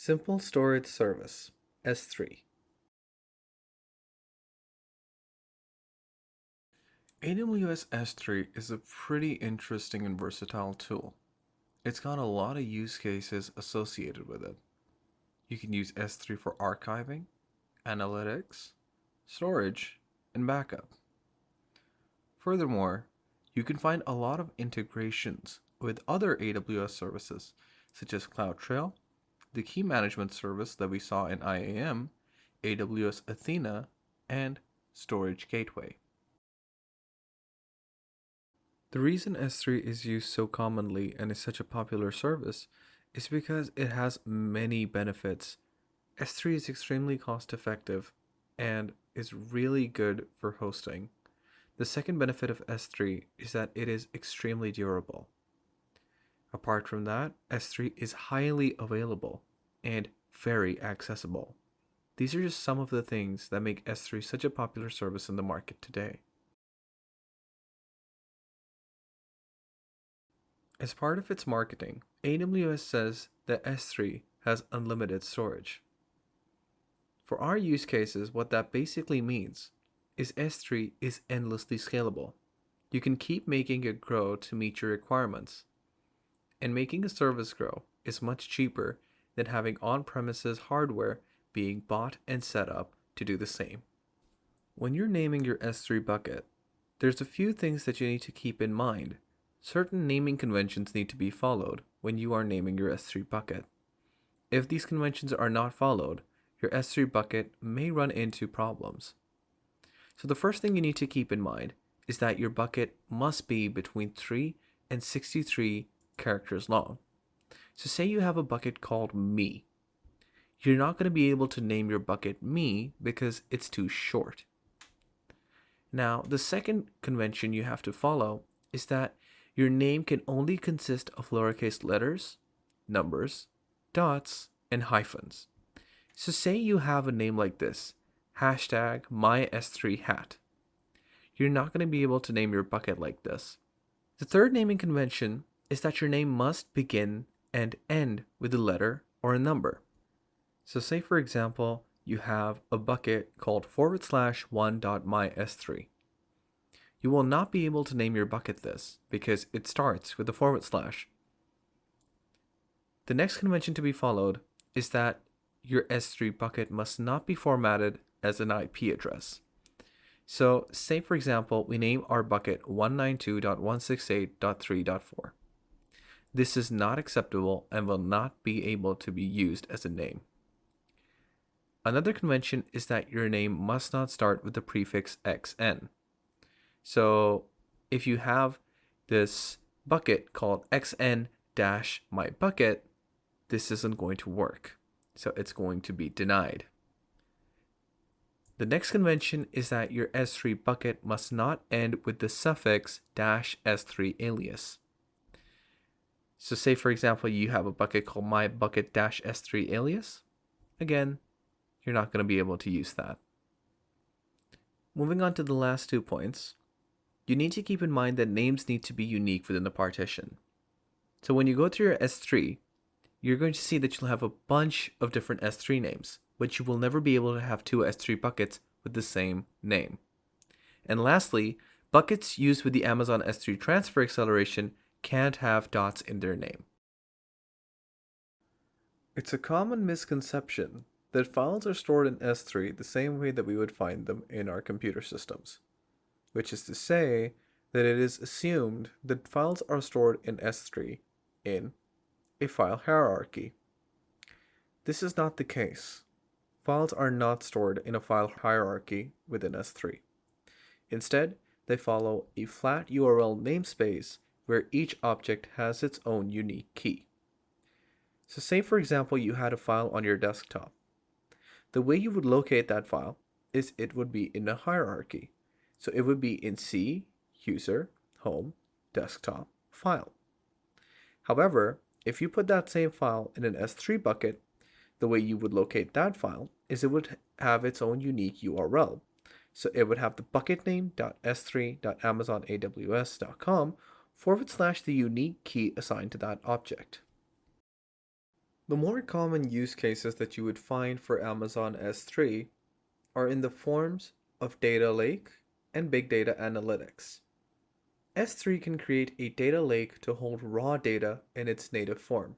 Simple Storage Service, S3. AWS S3 is a pretty interesting and versatile tool. It's got a lot of use cases associated with it. You can use S3 for archiving, analytics, storage, and backup. Furthermore, you can find a lot of integrations with other AWS services, such as CloudTrail, the key management service that we saw in IAM, AWS Athena, and Storage Gateway. The reason S3 is used so commonly and is such a popular service is because it has many benefits. S3 is extremely cost effective and is really good for hosting. The second benefit of S3 is that it is extremely durable. Apart from that, S3 is highly available and very accessible. These are just some of the things that make S3 such a popular service in the market today. As part of its marketing, AWS says that S3 has unlimited storage. For our use cases, what that basically means is S3 is endlessly scalable. You can keep making it grow to meet your requirements. And making a service grow is much cheaper than having on-premises hardware being bought and set up to do the same. When you're naming your S3 bucket, there's a few things that you need to keep in mind. Certain naming conventions need to be followed when you are naming your S3 bucket. If these conventions are not followed, your S3 bucket may run into problems. So the first thing you need to keep in mind is that your bucket must be between 3 and 63 characters long. So say you have a bucket called me. You're not going to be able to name your bucket me because it's too short. Now, the second convention you have to follow is that your name can only consist of lowercase letters, numbers, dots, and hyphens. So say you have a name like this, hashtag mys3hat. You're not going to be able to name your bucket like this. The third naming convention is that your name must begin and end with a letter or a number. So say for example, you have a bucket called /1.mys3. You will not be able to name your bucket this because it starts with a /. The next convention to be followed is that your S3 bucket must not be formatted as an IP address. So say for example, we name our bucket 192.168.3.4. This is not acceptable and will not be able to be used as a name. Another convention is that your name must not start with the prefix xn. So if you have this bucket called xn-mybucket, this isn't going to work. So it's going to be denied. The next convention is that your S3 bucket must not end with the suffix -S3 alias. So say for example, you have a bucket called mybucket-S3 alias. Again, you're not going to be able to use that. Moving on to the last 2 points. You need to keep in mind that names need to be unique within the partition. So when you go through your S3, you're going to see that you'll have a bunch of different S3 names, but you will never be able to have 2 S3 buckets with the same name. And lastly, buckets used with the Amazon S3 transfer acceleration can't have dots in their name. It's a common misconception that files are stored in S3 the same way that we would find them in our computer systems, which is to say that it is assumed that files are stored in S3 in a file hierarchy. This is not the case. Files are not stored in a file hierarchy within S3. Instead, they follow a flat URL namespace where each object has its own unique key. So say for example you had a file on your desktop. The way you would locate that file is it would be in a hierarchy. So it would be in C, user, home, desktop, file. However, if you put that same file in an S3 bucket, the way you would locate that file is it would have its own unique URL. So it would have the bucket name.s3.amazonaws.com / the unique key assigned to that object. The more common use cases that you would find for Amazon S3 are in the forms of data lake and big data analytics. S3 can create a data lake to hold raw data in its native form,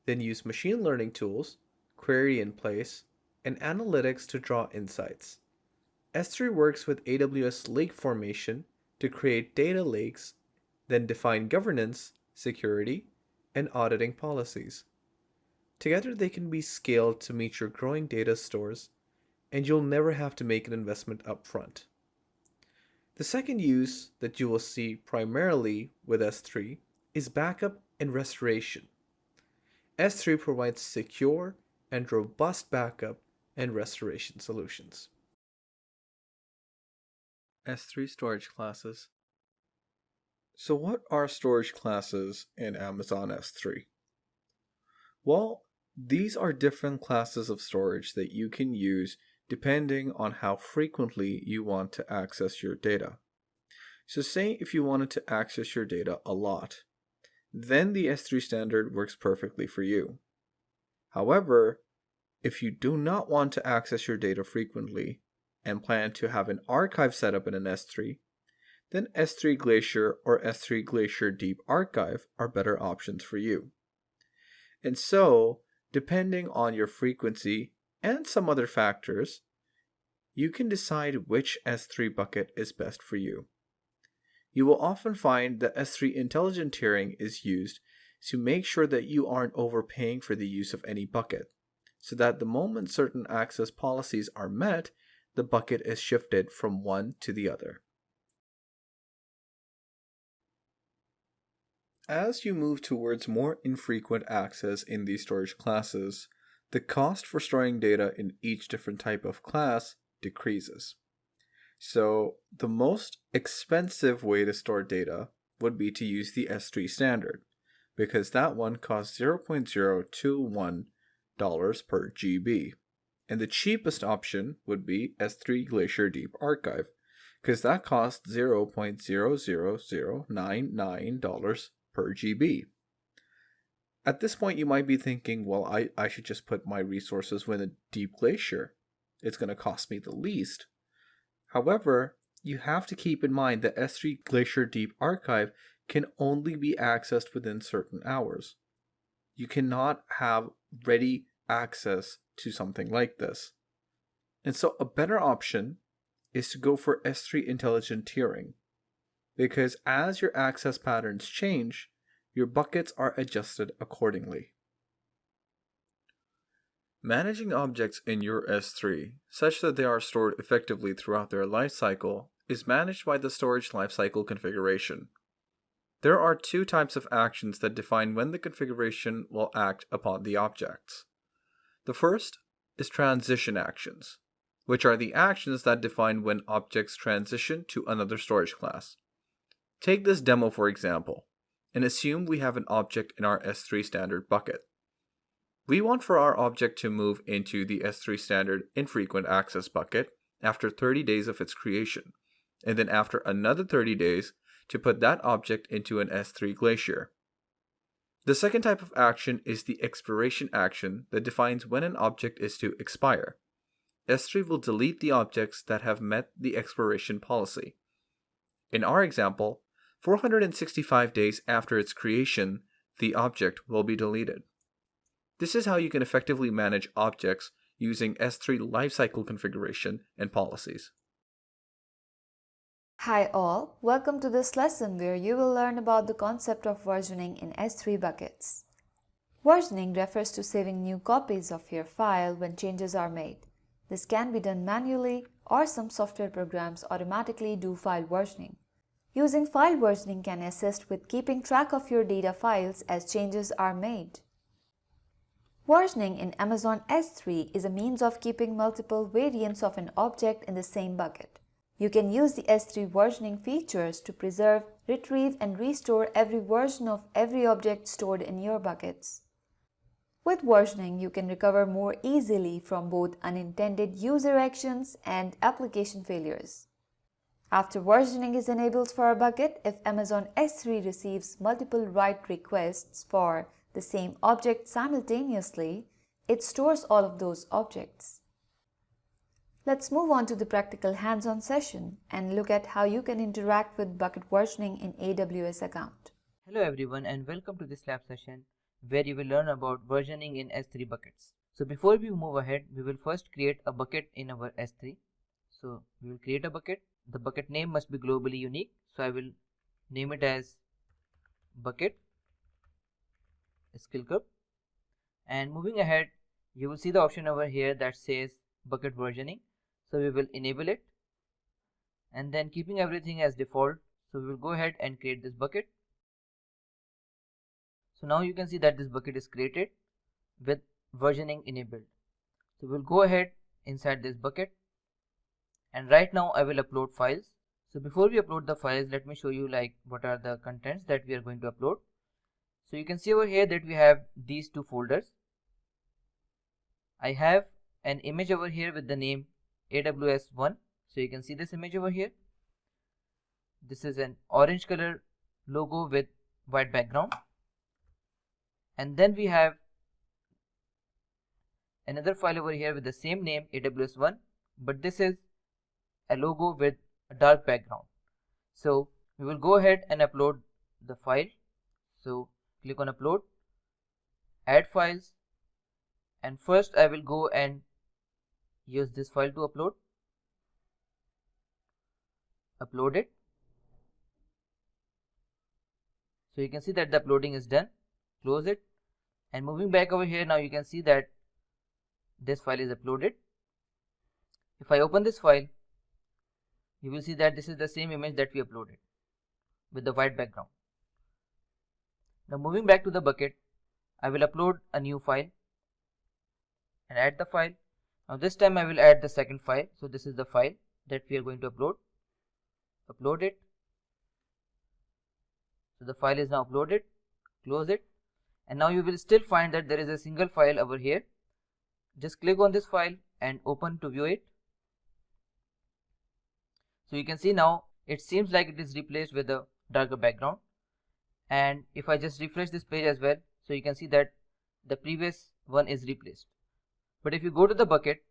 then use machine learning tools, query in place, and analytics to draw insights. S3 works with AWS Lake Formation to create data lakes, then define governance, security, and auditing policies. Together, they can be scaled to meet your growing data stores, and you'll never have to make an investment up front. The second use that you will see primarily with S3 is backup and restoration. S3 provides secure and robust backup and restoration solutions. S3 storage classes. So what are storage classes in Amazon S3? Well, these are different classes of storage that you can use depending on how frequently you want to access your data. So say if you wanted to access your data a lot, then the S3 standard works perfectly for you. However, if you do not want to access your data frequently and plan to have an archive set up in an S3, then S3 Glacier or S3 Glacier Deep Archive are better options for you. And so, depending on your frequency and some other factors, you can decide which S3 bucket is best for you. You will often find that S3 intelligent tiering is used to make sure that you aren't overpaying for the use of any bucket, so that the moment certain access policies are met, the bucket is shifted from one to the other. As you move towards more infrequent access in these storage classes, the cost for storing data in each different type of class decreases. So the most expensive way to store data would be to use the S3 standard, because that one costs $0.021 per GB. And the cheapest option would be S3 Glacier Deep Archive, because that costs $0.00099 per GB. At this point, you might be thinking, well, I should just put my resources within Deep Glacier. It's going to cost me the least. However, you have to keep in mind that S3 Glacier Deep Archive can only be accessed within certain hours. You cannot have ready access to something like this. And so a better option is to go for S3 intelligent tiering, because as your access patterns change, your buckets are adjusted accordingly. Managing objects in your S3 such that they are stored effectively throughout their lifecycle is managed by the storage lifecycle configuration. There are two types of actions that define when the configuration will act upon the objects. The first is transition actions, which are the actions that define when objects transition to another storage class. Take this demo for example, and assume we have an object in our S3 standard bucket. We want for our object to move into the S3 standard infrequent access bucket after 30 days of its creation, and then after another 30 days to put that object into an S3 Glacier. The second type of action is the expiration action that defines when an object is to expire. S3 will delete the objects that have met the expiration policy. In our example, 465 days after its creation, the object will be deleted. This is how you can effectively manage objects using S3 lifecycle configuration and policies. Hi all, welcome to this lesson where you will learn about the concept of versioning in S3 buckets. Versioning refers to saving new copies of your file when changes are made. This can be done manually, or some software programs automatically do file versioning. Using file versioning can assist with keeping track of your data files as changes are made. Versioning in Amazon S3 is a means of keeping multiple variants of an object in the same bucket. You can use the S3 versioning features to preserve, retrieve, and restore every version of every object stored in your buckets. With versioning, you can recover more easily from both unintended user actions and application failures. After versioning is enabled for a bucket, if Amazon S3 receives multiple write requests for the same object simultaneously, it stores all of those objects. Let's move on to the practical hands-on session and look at how you can interact with bucket versioning in AWS account. Hello everyone and welcome to this lab session where you will learn about versioning in S3 buckets. So before we move ahead, we will first create a bucket in our S3. So we will create a bucket. The bucket name must be globally unique. So I will name it as bucket skill group. And moving ahead, you will see the option over here that says bucket versioning. So we will enable it, and then keeping everything as default. So we will go ahead and create this bucket. So now you can see that this bucket is created with versioning enabled. So we'll go ahead inside this bucket, and right now I will upload files. So before we upload the files, let me show you what are the contents that we are going to upload. So you can see over here that we have these two folders. I have an image over here with the name AWS 1. So you can see this image over here. This is an orange color logo with white background. And then we have another file over here with the same name AWS 1, but this is a logo with a dark background. So we will go ahead and upload the file. So click on upload, add files, and first I will go and use this file to upload it. So you can see that the uploading is done. Close it, and moving back over here, now you can see that this file is uploaded. If I open this file, you will see that this is the same image that we uploaded with the white background. Now moving back to the bucket, I will upload a new file and add the file. Now this time I will add the second file. So this is the file that we are going to upload it. So the file is now uploaded. Close it, and now you will still find that there is a single file over here. Just click on this file and open to view it. So you can see now it seems like it is replaced with a darker background. And if I just refresh this page as well, so you can see that the previous one is replaced. But if you go to the bucket,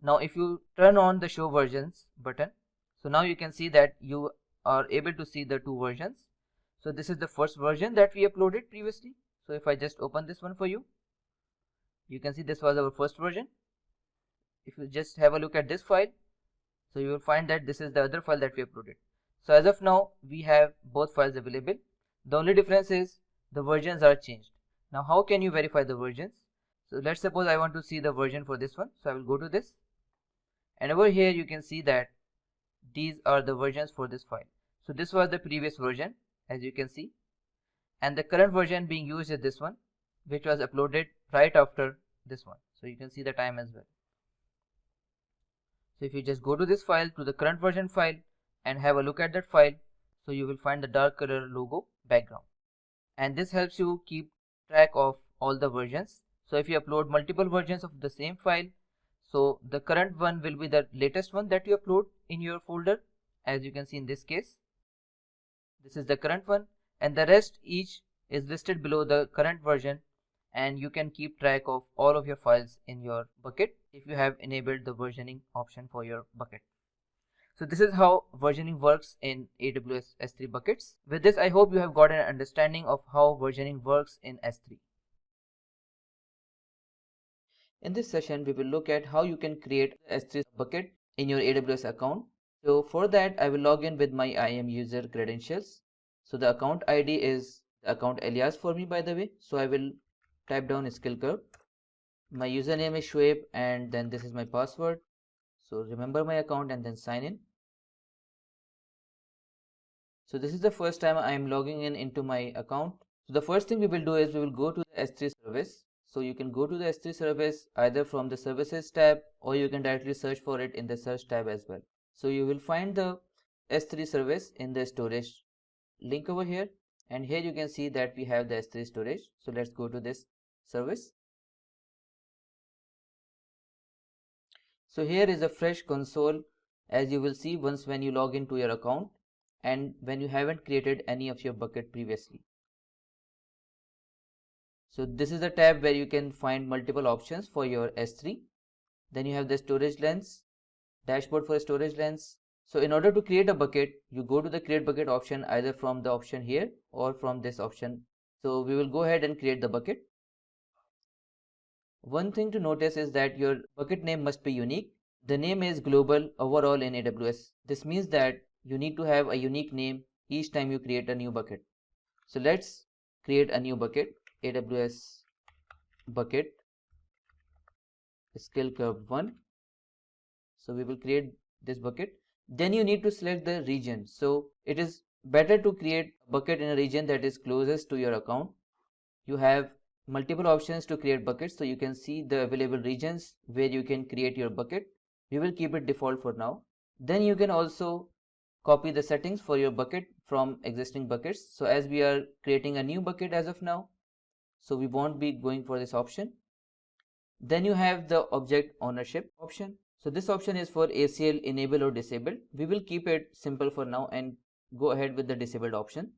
now if you turn on the show versions button, so now you can see that you are able to see the two versions. So this is the first version that we uploaded previously. So if I just open this one for you, you can see this was our first version. If you just have a look at this file, so you will find that this is the other file that we uploaded. So as of now, we have both files available. The only difference is the versions are changed. Now how can you verify the versions? So let's suppose I want to see the version for this one. So I will go to this, and over here you can see that these are the versions for this file. So this was the previous version, as you can see, and the current version being used is this one, which was uploaded right after this one. So you can see the time as well. So if you just go to this file, to the current version file, and have a look at that file, so you will find the dark color logo background, and this helps you keep track of all the versions. So if you upload multiple versions of the same file, so the current one will be the latest one that you upload in your folder. As you can see in this case, this is the current one, and the rest each is listed below the current version, and you can keep track of all of your files in your bucket if you have enabled the versioning option for your bucket. So this is how versioning works in AWS S3 buckets. With this, I hope you have got an understanding of how versioning works in S3. In this session, we will look at how you can create an S3 bucket in your AWS account. So for that, I will log in with my IAM user credentials. So the account ID is the account alias for me, by the way. So I will type down skill curve. My username is Shoaib, and then this is my password. So remember my account and then sign in. So this is the first time I am logging in into my account. So the first thing we will do is we will go to the S3 service. So you can go to the S3 service either from the services tab, or you can directly search for it in the search tab as well. So you will find the S3 service in the storage link over here, and here you can see that we have the S3 storage. So let's go to this service. So here is a fresh console, as you will see once when you log into your account, and when you haven't created any of your bucket previously. So this is the tab where you can find multiple options for your S3. Then you have the storage lens, dashboard for storage lens. So in order to create a bucket, you go to the create bucket option either from the option here or from this option. So we will go ahead and create the bucket. One thing to notice is that your bucket name must be unique. The name is global overall in AWS. This means that you need to have a unique name each time you create a new bucket. So let's create a new bucket, AWS bucket skill curve 1. So we will create this bucket. Then you need to select the region. So it is better to create a bucket in a region that is closest to your account. You have multiple options to create buckets, so you can see the available regions where you can create your bucket. We will keep it default for now. Then you can also copy the settings for your bucket from existing buckets. So as we are creating a new bucket as of now, so we won't be going for this option. Then you have the object ownership option. So this option is for ACL enable or disable. We will keep it simple for now and go ahead with the disabled option.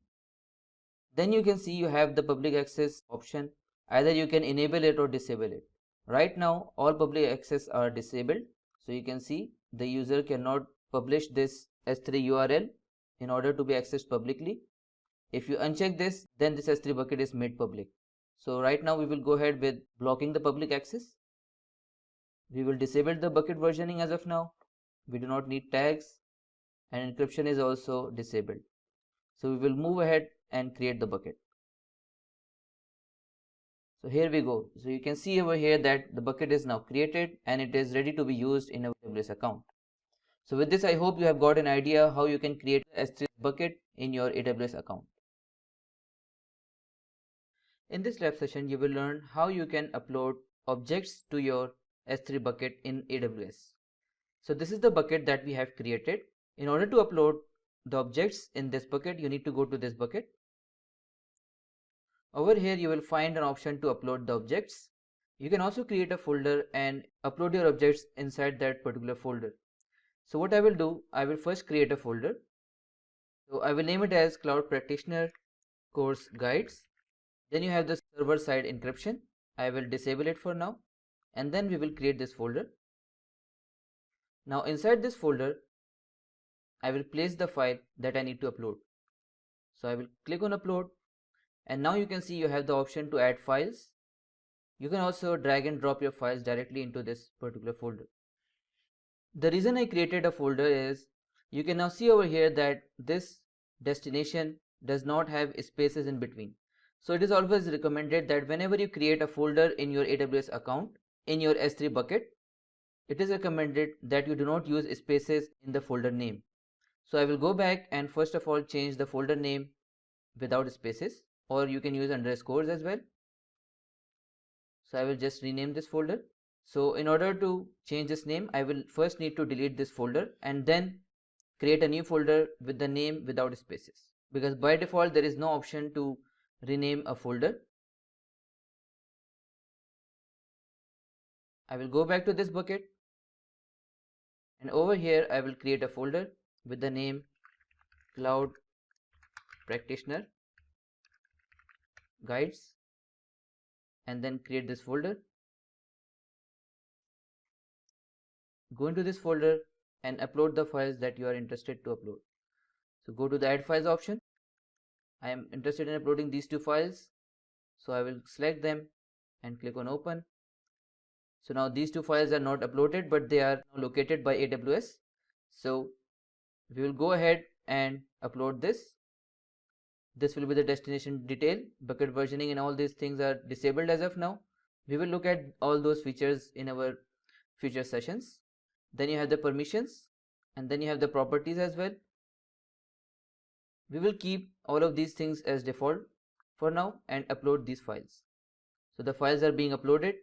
Then you can see you have the public access option. Either you can enable it or disable it. Right now all public access are disabled. So you can see the user cannot publish this S3 URL in order to be accessed publicly. If you uncheck this, then this S3 bucket is made public. So right now we will go ahead with blocking the public access. We will disable the bucket versioning as of now. We do not need tags, and encryption is also disabled. So we will move ahead and create the bucket. So here we go. So you can see over here that the bucket is now created and it is ready to be used in a AWS account. So with this, I hope you have got an idea how you can create an S3 bucket in your AWS account. In this lab session, you will learn how you can upload objects to your S3 bucket in AWS. So this is the bucket that we have created. In order to upload the objects in this bucket, you need to go to this bucket. Over here you will find an option to upload the objects. You can also create a folder and upload your objects inside that particular folder. So what I will do, I will first create a folder. So I will name it as Cloud Practitioner Course Guides. Then you have the server side encryption. I will disable it for now, and then we will create this folder. Now inside this folder, I will place the file that I need to upload. So I will click on upload, and now you can see you have the option to add files. You can also drag and drop your files directly into this particular folder. The reason I created a folder is you can now see over here that this destination does not have spaces in between. So it is always recommended that whenever you create a folder in your AWS account, in your S3 bucket, it is recommended that you do not use spaces in the folder name. So I will go back and first of all change the folder name without spaces, or you can use underscores as well. So I will just rename this folder. So in order to change this name, I will first need to delete this folder and then create a new folder with the name without spaces, because by default there is no option to rename a folder. I will go back to this bucket, and over here I will create a folder with the name Cloud Practitioner Guides, and then create this folder. Go into this folder and upload the files that you are interested to upload. So go to the add files option. I am interested in uploading these two files, so I will select them and click on open. So now these two files are not uploaded, but they are located by AWS. So we will go ahead and upload this. This will be the destination detail, bucket versioning, and all these things are disabled as of now. We will look at all those features in our future sessions. Then you have the permissions, and then you have the properties as well. We will keep all of these things as default for now and upload these files. So the files are being uploaded,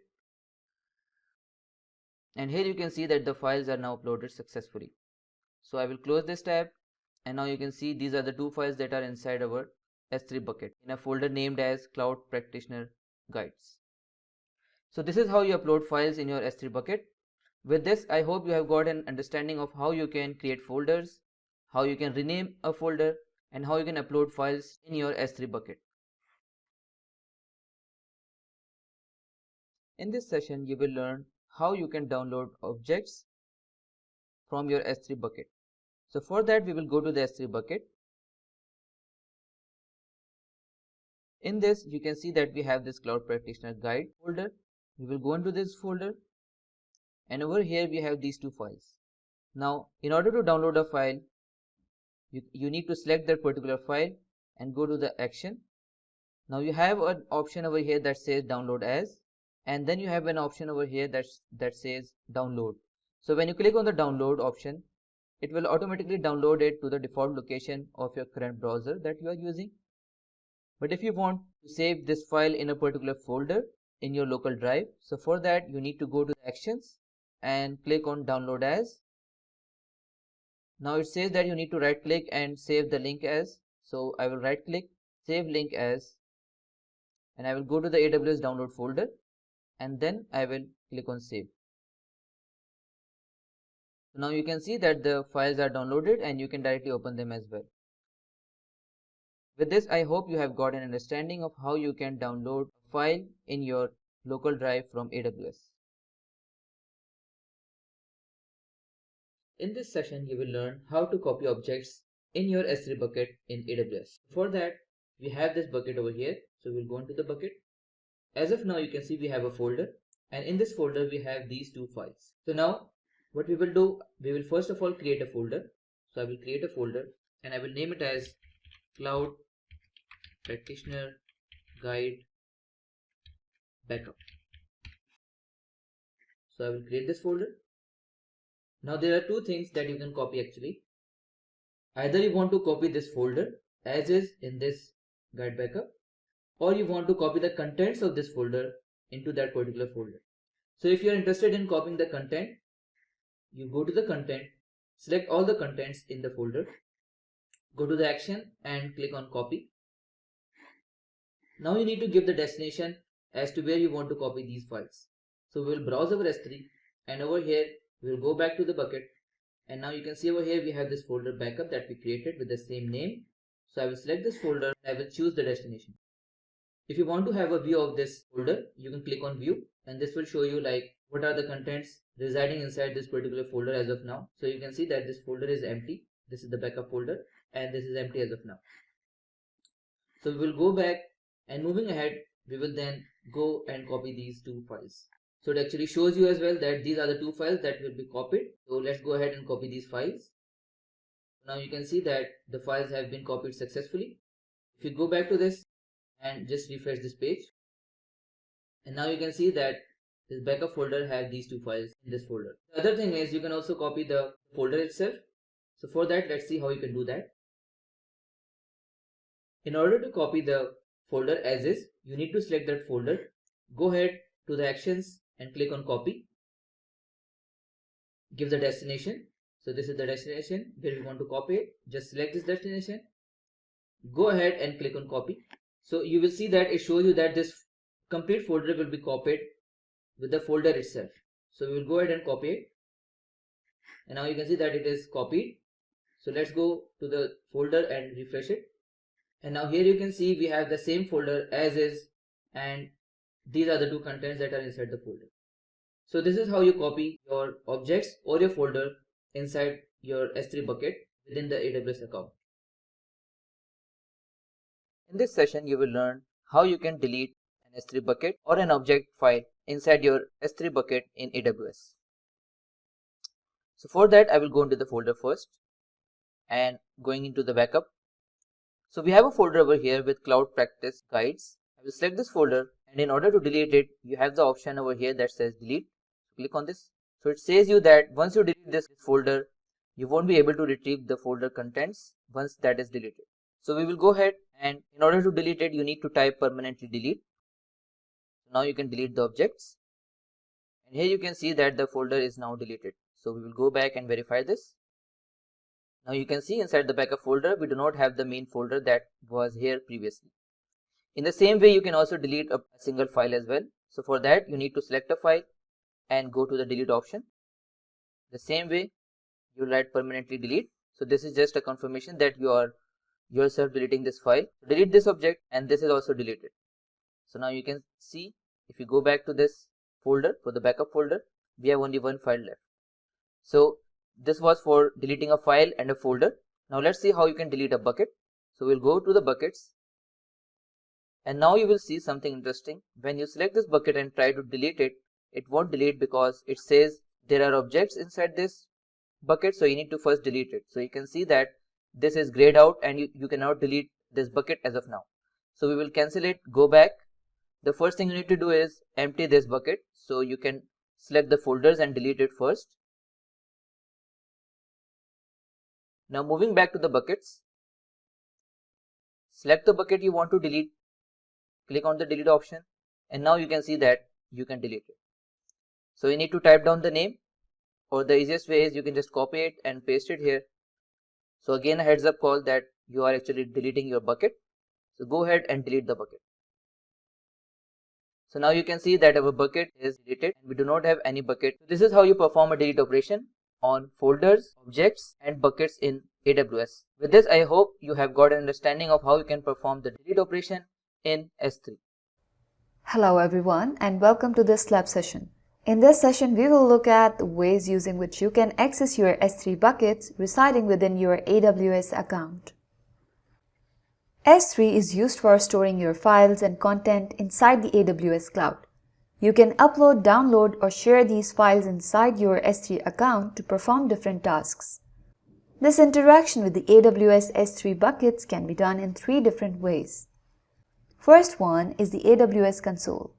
and here you can see that the files are now uploaded successfully. So I will close this tab, and now you can see these are the two files that are inside our S3 bucket in a folder named as Cloud Practitioner Guides. So this is how you upload files in your S3 bucket. With this, I hope you have got an understanding of how you can create folders, how you can rename a folder, and how you can upload files in your S3 bucket. In this session, you will learn how you can download objects from your S3 bucket. So for that, we will go to the S3 bucket. In this, you can see that we have this Cloud Practitioner Guide folder. We will go into this folder, and over here we have these two files. Now, in order to download a file, you need to select that particular file and go to the action. Now you have an option over here that says download as, and then you have an option over here that says download. So when you click on the download option, it will automatically download it to the default location of your current browser that you are using. But if you want to save this file in a particular folder in your local drive, so for that you need to go to the actions and click on download as. Now it says that you need to right click and save the link as. So I will right click, save link as, and I will go to the AWS download folder, and then I will click on save. So now you can see that the files are downloaded and you can directly open them as well. With this, I hope you have got an understanding of how you can download a file in your local drive from AWS. In this session, you will learn how to copy objects in your S3 bucket in AWS. For that, we have this bucket over here. So we'll go into the bucket. As of now, you can see we have a folder, and in this folder, we have these two files. So now what we will do, we will first of all create a folder. So I will create a folder and I will name it as Cloud Practitioner Guide Backup. So I will create this folder. Now there are two things that you can copy actually. Either you want to copy this folder as is in this guide backup, or you want to copy the contents of this folder into that particular folder. So if you are interested in copying the content, you go to the content, select all the contents in the folder, go to the action and click on copy. Now you need to give the destination as to where you want to copy these files. So we will browse our S3, and over here we will go back to the bucket, and now you can see over here we have this folder backup that we created with the same name. So I will select this folder and I will choose the destination. If you want to have a view of this folder, you can click on view, and this will show you like what are the contents residing inside this particular folder as of now. So you can see that this folder is empty. This is the backup folder and this is empty as of now. So we will go back, and moving ahead, we will then go and copy these two files. So it actually shows you as well that these are the two files that will be copied. So let's go ahead and copy these files. Now you can see that the files have been copied successfully. If you go back to this and just refresh this page, and now you can see that this backup folder has these two files in this folder. The other thing is you can also copy the folder itself. So for that, let's see how you can do that. In order to copy the folder as is, you need to select that folder, go ahead to the actions and click on copy, give the destination. So this is the destination where we want to copy it. Just select this destination, go ahead and click on copy. So you will see that it shows you that this complete folder will be copied with the folder itself. So we will go ahead and copy it, and now you can see that it is copied. So let's go to the folder and refresh it, and now here you can see we have the same folder as is, and these are the two contents that are inside the folder. So this is how you copy your objects or your folder inside your S3 bucket within the AWS account. In this session, you will learn how you can delete an S3 bucket or an object file inside your S3 bucket in AWS. So for that, I will go into the folder first and going into the backup. So we have a folder over here with Cloud Practice Guides. I will select this folder, and in order to delete it, you have the option over here that says delete. Click on this. So it says you that once you delete this folder, you won't be able to retrieve the folder contents once that is deleted. So we will go ahead, and in order to delete it, you need to type permanently delete. Now you can delete the objects, and here you can see that the folder is now deleted. So we will go back and verify this. Now you can see inside the backup folder, we do not have the main folder that was here previously. In the same way, you can also delete a single file as well. So for that, you need to select a file and go to the delete option. The same way, you write permanently delete. So this is just a confirmation that you are yourself deleting this file. Delete this object, and this is also deleted. So now you can see, if you go back to this folder, for the backup folder, we have only one file left. So this was for deleting a file and a folder. Now let's see how you can delete a bucket. So we'll go to the buckets, and now you will see something interesting. When you select this bucket and try to delete it, it won't delete because it says there are objects inside this bucket, so you need to first delete it. So you can see that this is grayed out and you cannot delete this bucket as of now. So we will cancel it, go back. The first thing you need to do is empty this bucket. So you can select the folders and delete it first. Now moving back to the buckets, select the bucket you want to delete, click on the delete option, and now you can see that you can delete it. So you need to type down the name, or the easiest way is you can just copy it and paste it here. So again, a heads up call that you are actually deleting your bucket. So go ahead and delete the bucket. So now you can see that our bucket is deleted and we do not have any bucket. This is how you perform a delete operation on folders, objects and buckets in AWS. With this, I hope you have got an understanding of how you can perform the delete operation in S3. Hello everyone and welcome to this lab session. In this session, we will look at the ways using which you can access your S3 buckets residing within your AWS account. S3 is used for storing your files and content inside the AWS cloud. You can upload, download, or share these files inside your S3 account to perform different tasks. This interaction with the AWS S3 buckets can be done in 3 different ways. First one is the AWS console.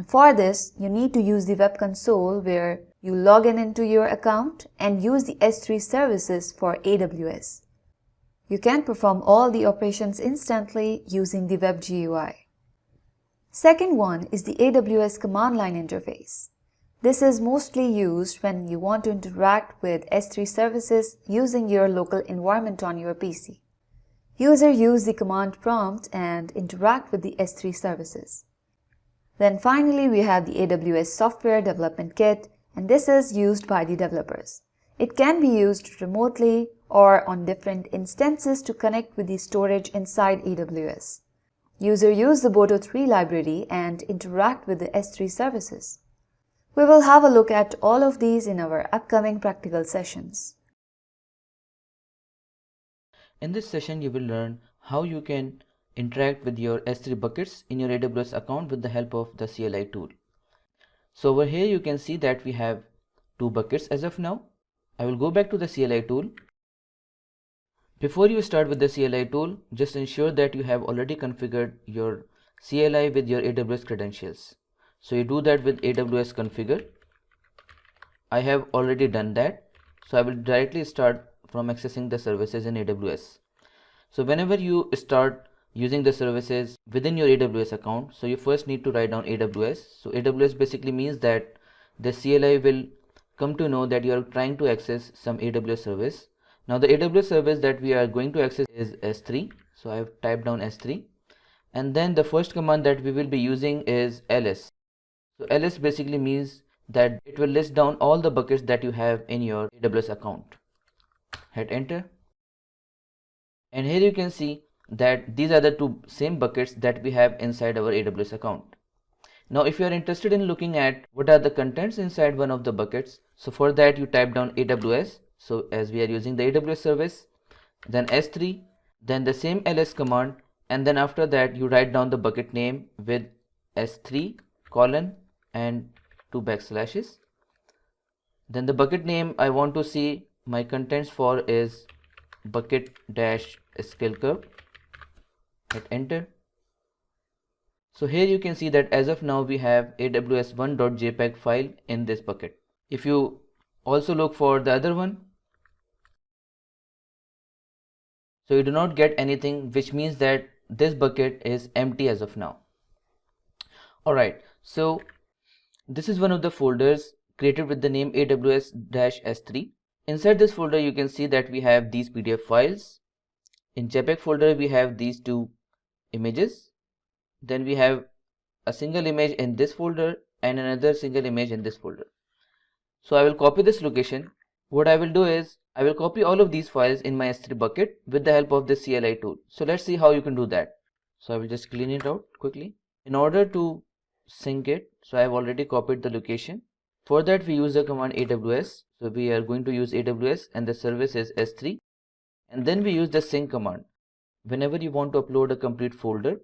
For this, you need to use the web console where you log into your account and use the S3 services for AWS. You can perform all the operations instantly using the web GUI. Second one is the AWS command line interface. This is mostly used when you want to interact with S3 services using your local environment on your PC. Users use the command prompt and interact with the S3 services. Then finally, we have the AWS Software Development Kit, and this is used by the developers. It can be used remotely or on different instances to connect with the storage inside AWS. Users use the Boto3 library and interact with the S3 services. We will have a look at all of these in our upcoming practical sessions. In this session, you will learn how you can interact with your S3 buckets in your AWS account with the help of the CLI tool. So over here you can see that we have 2 buckets as of now. I will go back to the CLI tool. Before you start with the CLI tool, just ensure that you have already configured your CLI with your AWS credentials. So you do that with AWS configure. I have already done that. So I will directly start from accessing the services in AWS. So whenever you start using the services within your AWS account, so you first need to write down AWS. So AWS basically means that the CLI will come to know that you are trying to access some AWS service. Now the AWS service that we are going to access is S3. So I have typed down S3, and then the first command that we will be using is ls. So ls basically means that it will list down all the buckets that you have in your AWS account. Hit enter, and here you can see that these are the 2 same buckets that we have inside our AWS account. Now if you are interested in looking at what are the contents inside one of the buckets, so for that you type down AWS. So as we are using the AWS service, then S3, then the same ls command, and then after that you write down the bucket name with S3 colon and 2 backslashes. Then the bucket name I want to see my contents for is bucket dash skill curve. Hit enter. So here you can see that as of now we have aws1.jpg file in this bucket. If you also look for the other one, so you do not get anything, which means that this bucket is empty as of now. Alright, so this is one of the folders created with the name AWS-S3. Inside this folder you can see that we have these PDF files. In JPEG folder we have these 2 images. Then we have a single image in this folder and another single image in this folder. So I will copy this location. What I will do is I will copy all of these files in my S3 bucket with the help of this CLI tool. So let's see how you can do that. So I will just clean it out quickly. In order to sync it, so I have already copied the location. For that we use the command AWS. So we are going to use AWS and the service is S3. And then we use the sync command. Whenever you want to upload a complete folder,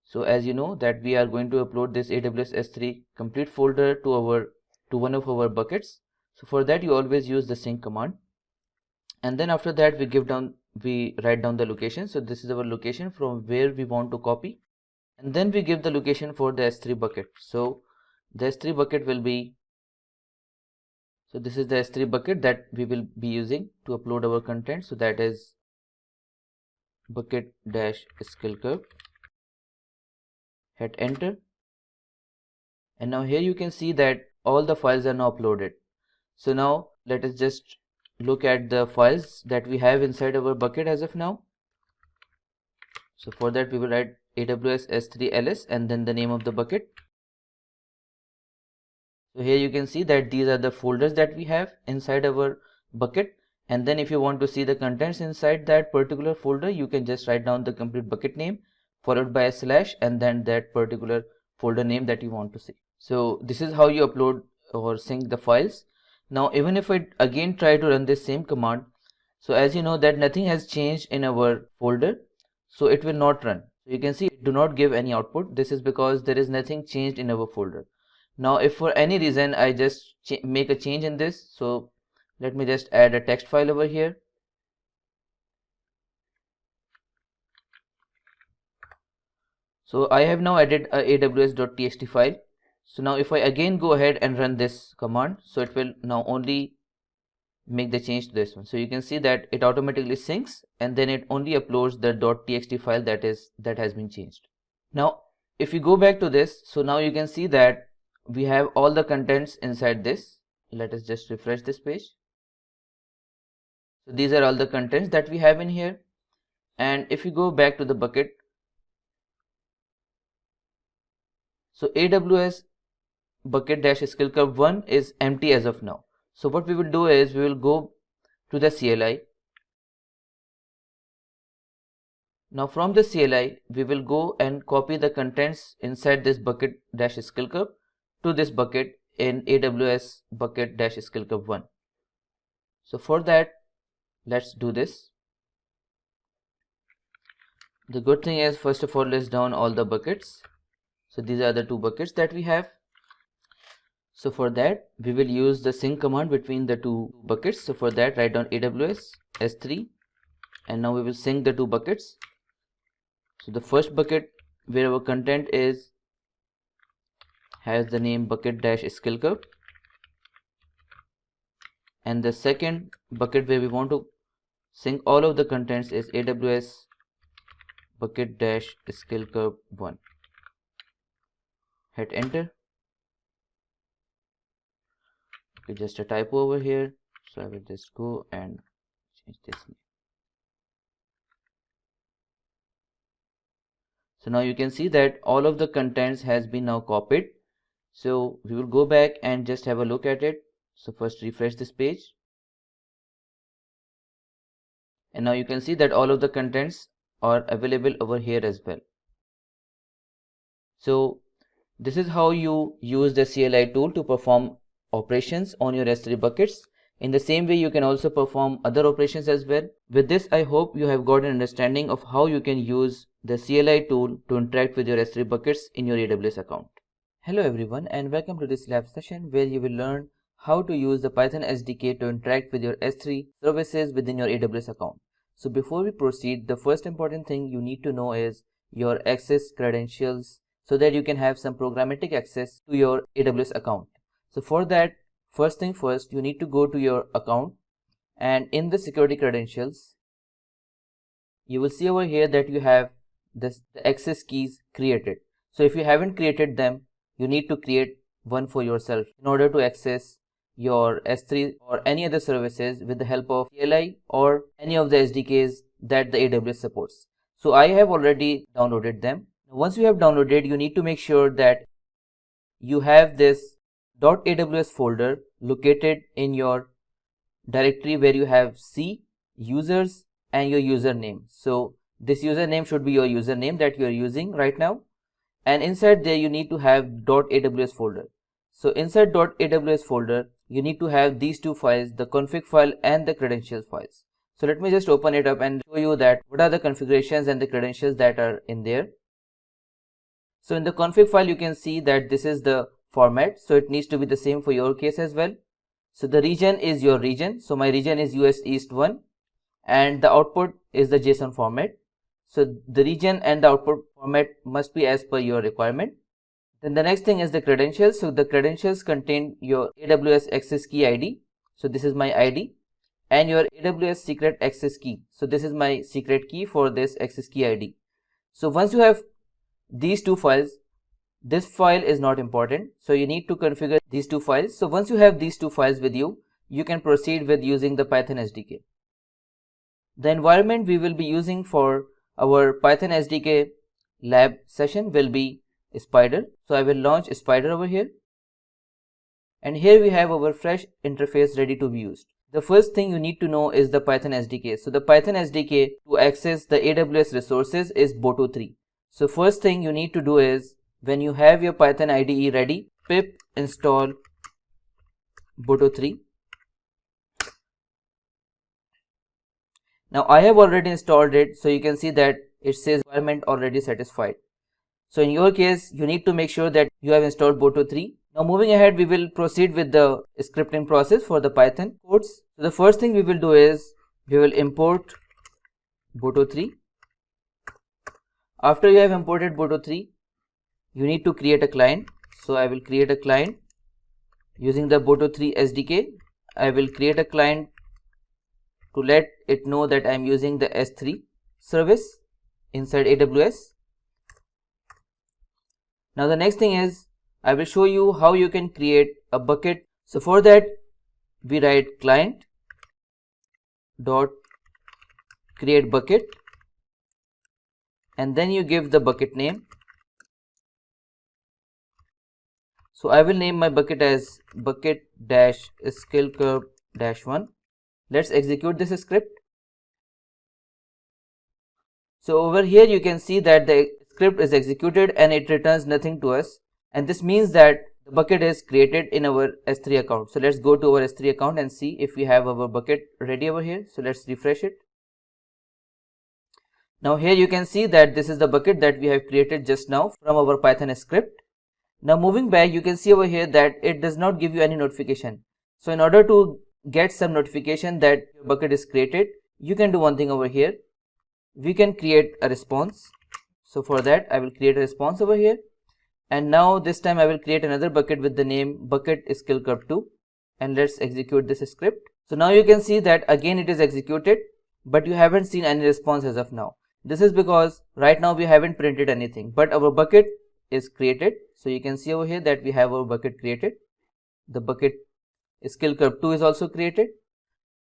so as you know that we are going to upload this AWS S3 complete folder to one of our buckets. So for that you always use the sync command. And then after that we write down the location. So this is our location from where we want to copy. And then we give the location for the S3 bucket. So the S3 bucket will be, so this is the S3 bucket that we will be using to upload our content. So that is bucket dash skill curve. Hit enter. And now here you can see that all the files are now uploaded. So now let us just look at the files that we have inside our bucket as of now. So for that we will write AWS S3 ls and then the name of the bucket. So here you can see that these are the folders that we have inside our bucket. And then if you want to see the contents inside that particular folder, you can just write down the complete bucket name followed by a slash and then that particular folder name that you want to see. So this is how you upload or sync the files. Now even if I again try to run this same command, so as you know that nothing has changed in our folder, so it will not run. So you can see it do not give any output. This is because there is nothing changed in our folder. Now if for any reason I just make a change in this, so let me just add a text file over here. So I have now added a aws.txt file. So now if I again go ahead and run this command, so it will now only make the change to this one. So you can see that it automatically syncs and then it only uploads the .txt file that has been changed. Now if you go back to this, so now you can see that we have all the contents inside this. Let us just refresh this page. So these are all the contents that we have in here. And if you go back to the bucket, so AWS bucket dash skill curve 1 is empty as of now. So what we will do is we will go to the CLI. Now from the CLI we will go and copy the contents inside this bucket dash skill curve to this bucket in AWS bucket dash skill curve 1. So for that let's do this. The good thing is first of all list down all the buckets. So these are the two buckets that we have. So for that we will use the sync command between the two buckets. So for that write down AWS S3 and now we will sync the two buckets. So the first bucket where our content is has the name bucket dash skill curve, and the second bucket where we want to sync all of the contents is AWS bucket dash skill curve 1. Hit enter. Okay, just a typo over here, so I will just go and change this name. So now you can see that all of the contents has been now copied. So we will go back and just have a look at it. So first refresh this page. And now you can see that all of the contents are available over here as well. So this is how you use the CLI tool to perform operations on your S3 buckets. In the same way you can also perform other operations as well. With this I hope you have got an understanding of how you can use the CLI tool to interact with your S3 buckets in your AWS account. Hello everyone and welcome to this lab session where you will learn how to use the Python SDK to interact with your S3 services within your AWS account. So before we proceed, the first important thing you need to know is your access credentials so that you can have some programmatic access to your AWS account. So for that, first thing first, you need to go to your account and in the security credentials, you will see over here that you have the access keys created. So if you haven't created them, you need to create one for yourself in order to access your S3 or any other services with the help of CLI or any of the SDKs that the AWS supports. So I have already downloaded them. Once you have downloaded, you need to make sure that you have this .aws folder located in your directory where you have C, users, and your username. So this username should be your username that you are using right now, and inside there you need to have .aws folder. So inside .aws folder you need to have these two files, the config file and the credentials files. So let me just open it up and show you that what are the configurations and the credentials that are in there. So in the config file you can see that this is the format, so it needs to be the same for your case as well. So the region is your region, so my region is US East 1, and the output is the JSON format. So the region and the output format must be as per your requirement. Then the next thing is the credentials. So the credentials contain your AWS access key ID, so this is my ID, and your AWS secret access key, so this is my secret key for this access key ID. So once you have these two files, this file is not important, so you need to configure these two files. So once you have these two files with you, you can proceed with using the Python SDK. The environment we will be using for our Python SDK lab session will be Spider. So I will launch Spider over here, and here we have our fresh interface ready to be used. The first thing you need to know is the Python SDK. So the Python SDK to access the AWS resources is Boto3. So first thing you need to do is, when you have your Python IDE ready, pip install Boto3. Now I have already installed it, so you can see that it says requirement already satisfied. So in your case, you need to make sure that you have installed Boto3. Now moving ahead, we will proceed with the scripting process for the Python codes. So the first thing we will do is, we will import Boto3. After you have imported Boto3, you need to create a client. So I will create a client using the Boto3 SDK. I will create a client to let it know that I am using the S3 service inside AWS. Now the next thing is, I will show you how you can create a bucket. So for that, we write client dot create bucket, and then you give the bucket name. So I will name my bucket as bucket dash skill curve dash 1. Let's execute this script. So over here you can see that the script is executed and it returns nothing to us, and this means that the bucket is created in our S3 account. So let's go to our S3 account and see if we have our bucket ready over here. So let's refresh it. Now here you can see that this is the bucket that we have created just now from our Python script. Now moving back, you can see over here that it does not give you any notification. So in order to get some notification that your bucket is created, you can do one thing over here. We can create a response. So for that, I will create a response over here, and now this time I will create another bucket with the name bucket skill curve 2, and let's execute this script. So now you can see that again it is executed, but you haven't seen any response as of now. This is because right now we haven't printed anything, but our bucket is created. So you can see over here that we have our bucket created. The bucket skill curve 2 is also created.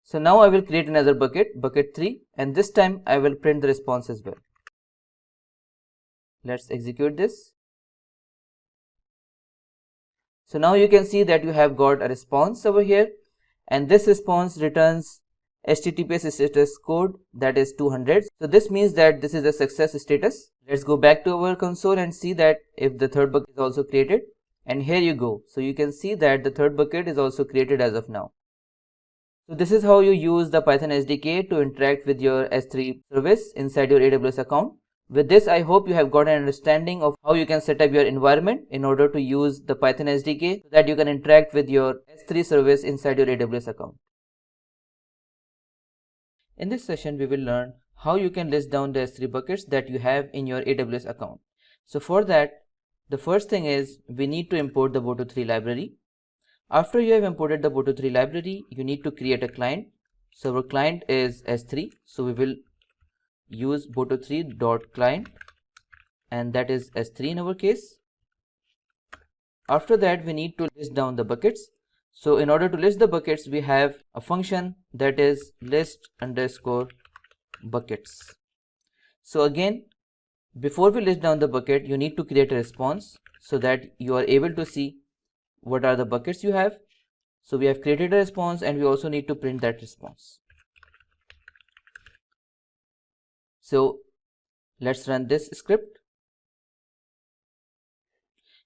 So now I will create another bucket, bucket 3, and this time I will print the response as well. Let's execute this. So now you can see that you have got a response over here, and this response returns HTTPS status code, that is 200. So this means that this is a success status. Let's go back to our console and see that if the third bucket is also created, and here you go. So you can see that the third bucket is also created as of now. So this is how you use the Python SDK to interact with your S3 service inside your AWS account. With this, I hope you have got an understanding of how you can set up your environment in order to use the Python SDK so that you can interact with your S3 service inside your AWS account. In this session, we will learn how you can list down the S3 buckets that you have in your AWS account. So for that, the first thing is we need to import the Boto3 library. After you have imported the Boto3 library, you need to create a client. So our client is S3. So we will use boto3.client, and that is S3 in our case. After that, we need to list down the buckets. So in order to list the buckets, we have a function that is list underscore buckets. So again, before we list down the bucket, you need to create a response so that you are able to see what are the buckets you have. So we have created a response and we also need to print that response. So let's run this script.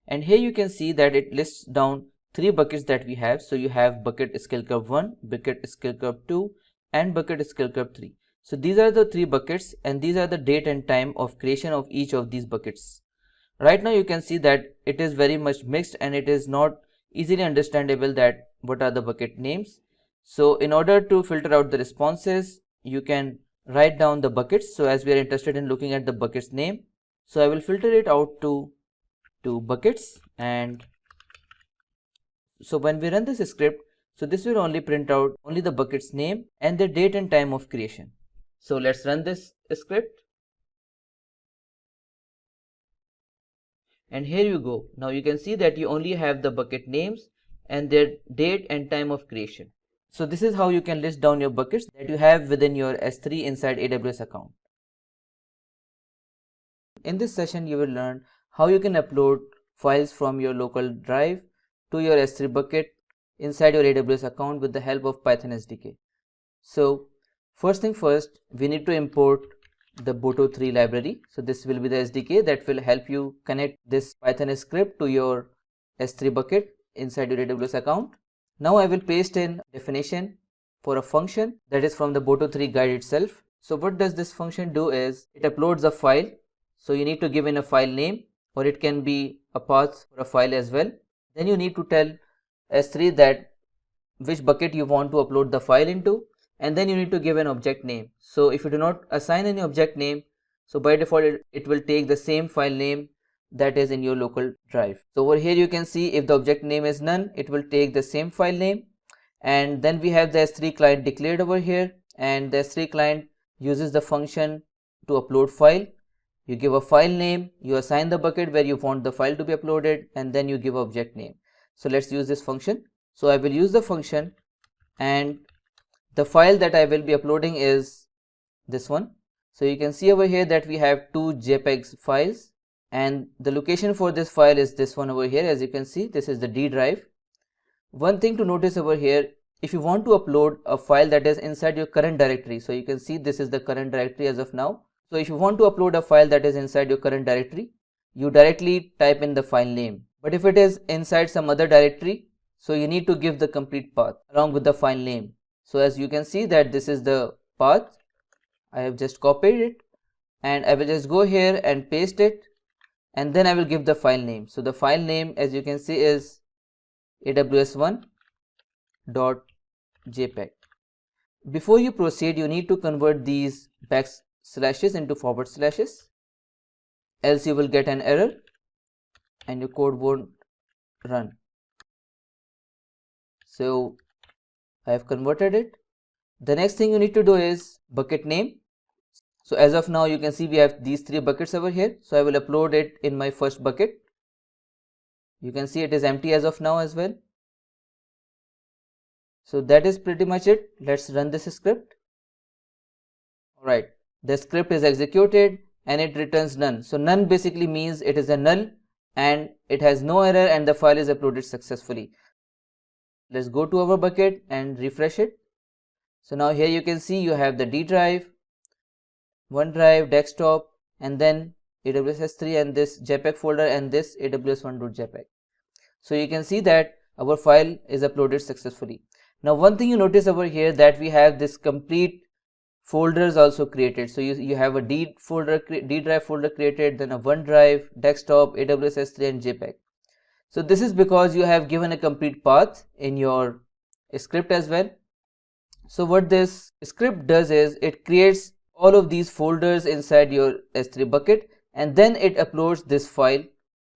And here you can see that it lists down 3 buckets that we have. So you have bucket skill curve 1, bucket skill curve 2 and bucket skill curve 3. So these are the 3 buckets and these are the date and time of creation of each of these buckets. Right now you can see that it is very much mixed and it is not easily understandable that what are the bucket names. So in order to filter out the responses, you can write down the buckets. So as we are interested in looking at the bucket's name, so I will filter it out to buckets. And so when we run this script, so this will only print out only the bucket's name and the date and time of creation. So let's run this script. And here you go. Now you can see that you only have the bucket names and their date and time of creation. So this is how you can list down your buckets that you have within your S3 inside AWS account. In this session, you will learn how you can upload files from your local drive to your S3 bucket inside your AWS account with the help of Python SDK. So first thing first, we need to import the Boto3 library. So this will be the SDK that will help you connect this Python script to your S3 bucket inside your AWS account. Now I will paste in definition for a function that is from the Boto3 guide itself. So what does this function do is it uploads a file. So you need to give in a file name, or it can be a path for a file as well. Then you need to tell S3 that which bucket you want to upload the file into, and then you need to give an object name. So if you do not assign any object name, so by default it will take the same file name that is in your local drive. So over here you can see if the object name is none, it will take the same file name. And then we have the S3 client declared over here, and the S3 client uses the function to upload file. You give a file name, you assign the bucket where you want the file to be uploaded, and then you give object name. So let's use this function. So I will use the function, and the file that I will be uploading is this one. So you can see over here that we have 2 JPEG files, and the location for this file is this one over here. As you can see, this is the D drive. One thing to notice over here, if you want to upload a file that is inside your current directory, so you can see this is the current directory as of now. So if you want to upload a file that is inside your current directory, you directly type in the file name. But if it is inside some other directory, so you need to give the complete path along with the file name. So as you can see that this is the path, I have just copied it, and I will just go here and paste it, and then I will give the file name. So the file name, as you can see, is aws1.jpg. Before you proceed, you need to convert these backslashes into forward slashes, else you will get an error and your code won't run. So I have converted it. The next thing you need to do is bucket name. So as of now you can see we have these 3 buckets over here. So I will upload it in my first bucket. You can see it is empty as of now as well. So that is pretty much it. Let's run this script. Alright, the script is executed and it returns none. So none basically means it is a null and it has no error and the file is uploaded successfully. Let's go to our bucket and refresh it. So now here you can see you have the D drive, OneDrive, desktop, and then AWS S3 and this JPEG folder and this AWS1.jpg. So you can see that our file is uploaded successfully. Now one thing you notice over here that we have this complete folders also created. So you have a D drive folder created, then a OneDrive, desktop, AWS S3 and JPEG. So this is because you have given a complete path in your script as well. So what this script does is it creates all of these folders inside your S3 bucket and then it uploads this file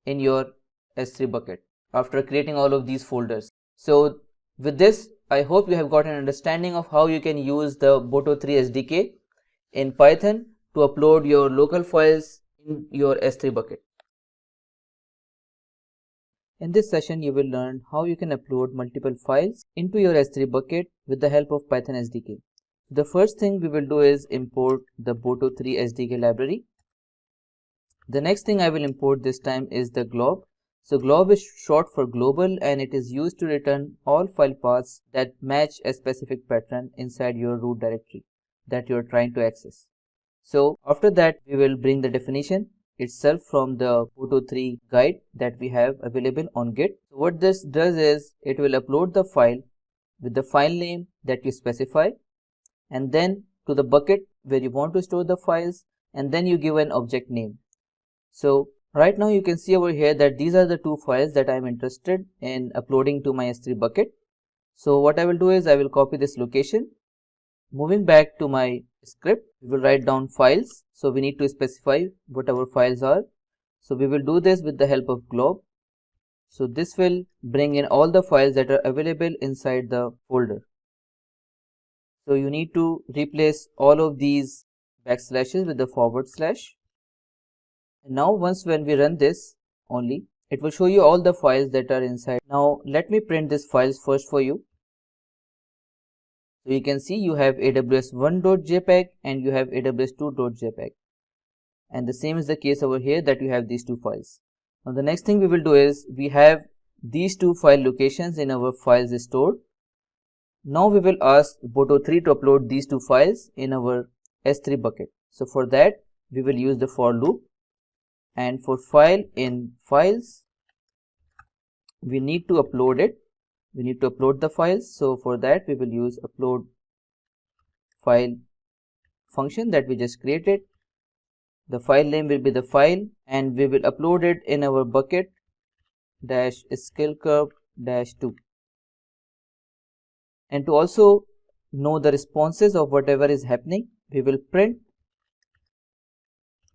in your S3 bucket after creating all of these folders. So with this, I hope you have got an understanding of how you can use the Boto3 SDK in Python to upload your local files in your S3 bucket. In this session, you will learn how you can upload multiple files into your S3 bucket with the help of Python SDK. The first thing we will do is import the Boto3 SDK library. The next thing I will import this time is the glob. So glob is short for global, and it is used to return all file paths that match a specific pattern inside your root directory that you are trying to access. So after that, we will bring the definition itself from the Photo3 guide that we have available on Git. So what this does is it will upload the file with the file name that you specify, and then to the bucket where you want to store the files, and then you give an object name. So right now you can see over here that these are the two files that I am interested in uploading to my S3 bucket. So what I will do is I will copy this location. Moving back to my script, we will write down files. So we need to specify what our files are. So we will do this with the help of glob. So this will bring in all the files that are available inside the folder. So you need to replace all of these backslashes with the forward slash. And now once when we run this only, it will show you all the files that are inside. Now let me print these files first for you. So you can see you have aws1.jpg and you have aws2.jpg, and the same is the case over here that you have these two files. Now the next thing we will do is we have these two file locations in our files stored. Now we will ask Photo3 to upload these two files in our S3 bucket. So for that we will use the for loop, and for file in files we need to upload it. We need to upload the files. So for that we will use upload file function that we just created. The file name will be the file, and we will upload it in our bucket dash skill curve dash 2. And to also know the responses of whatever is happening, we will print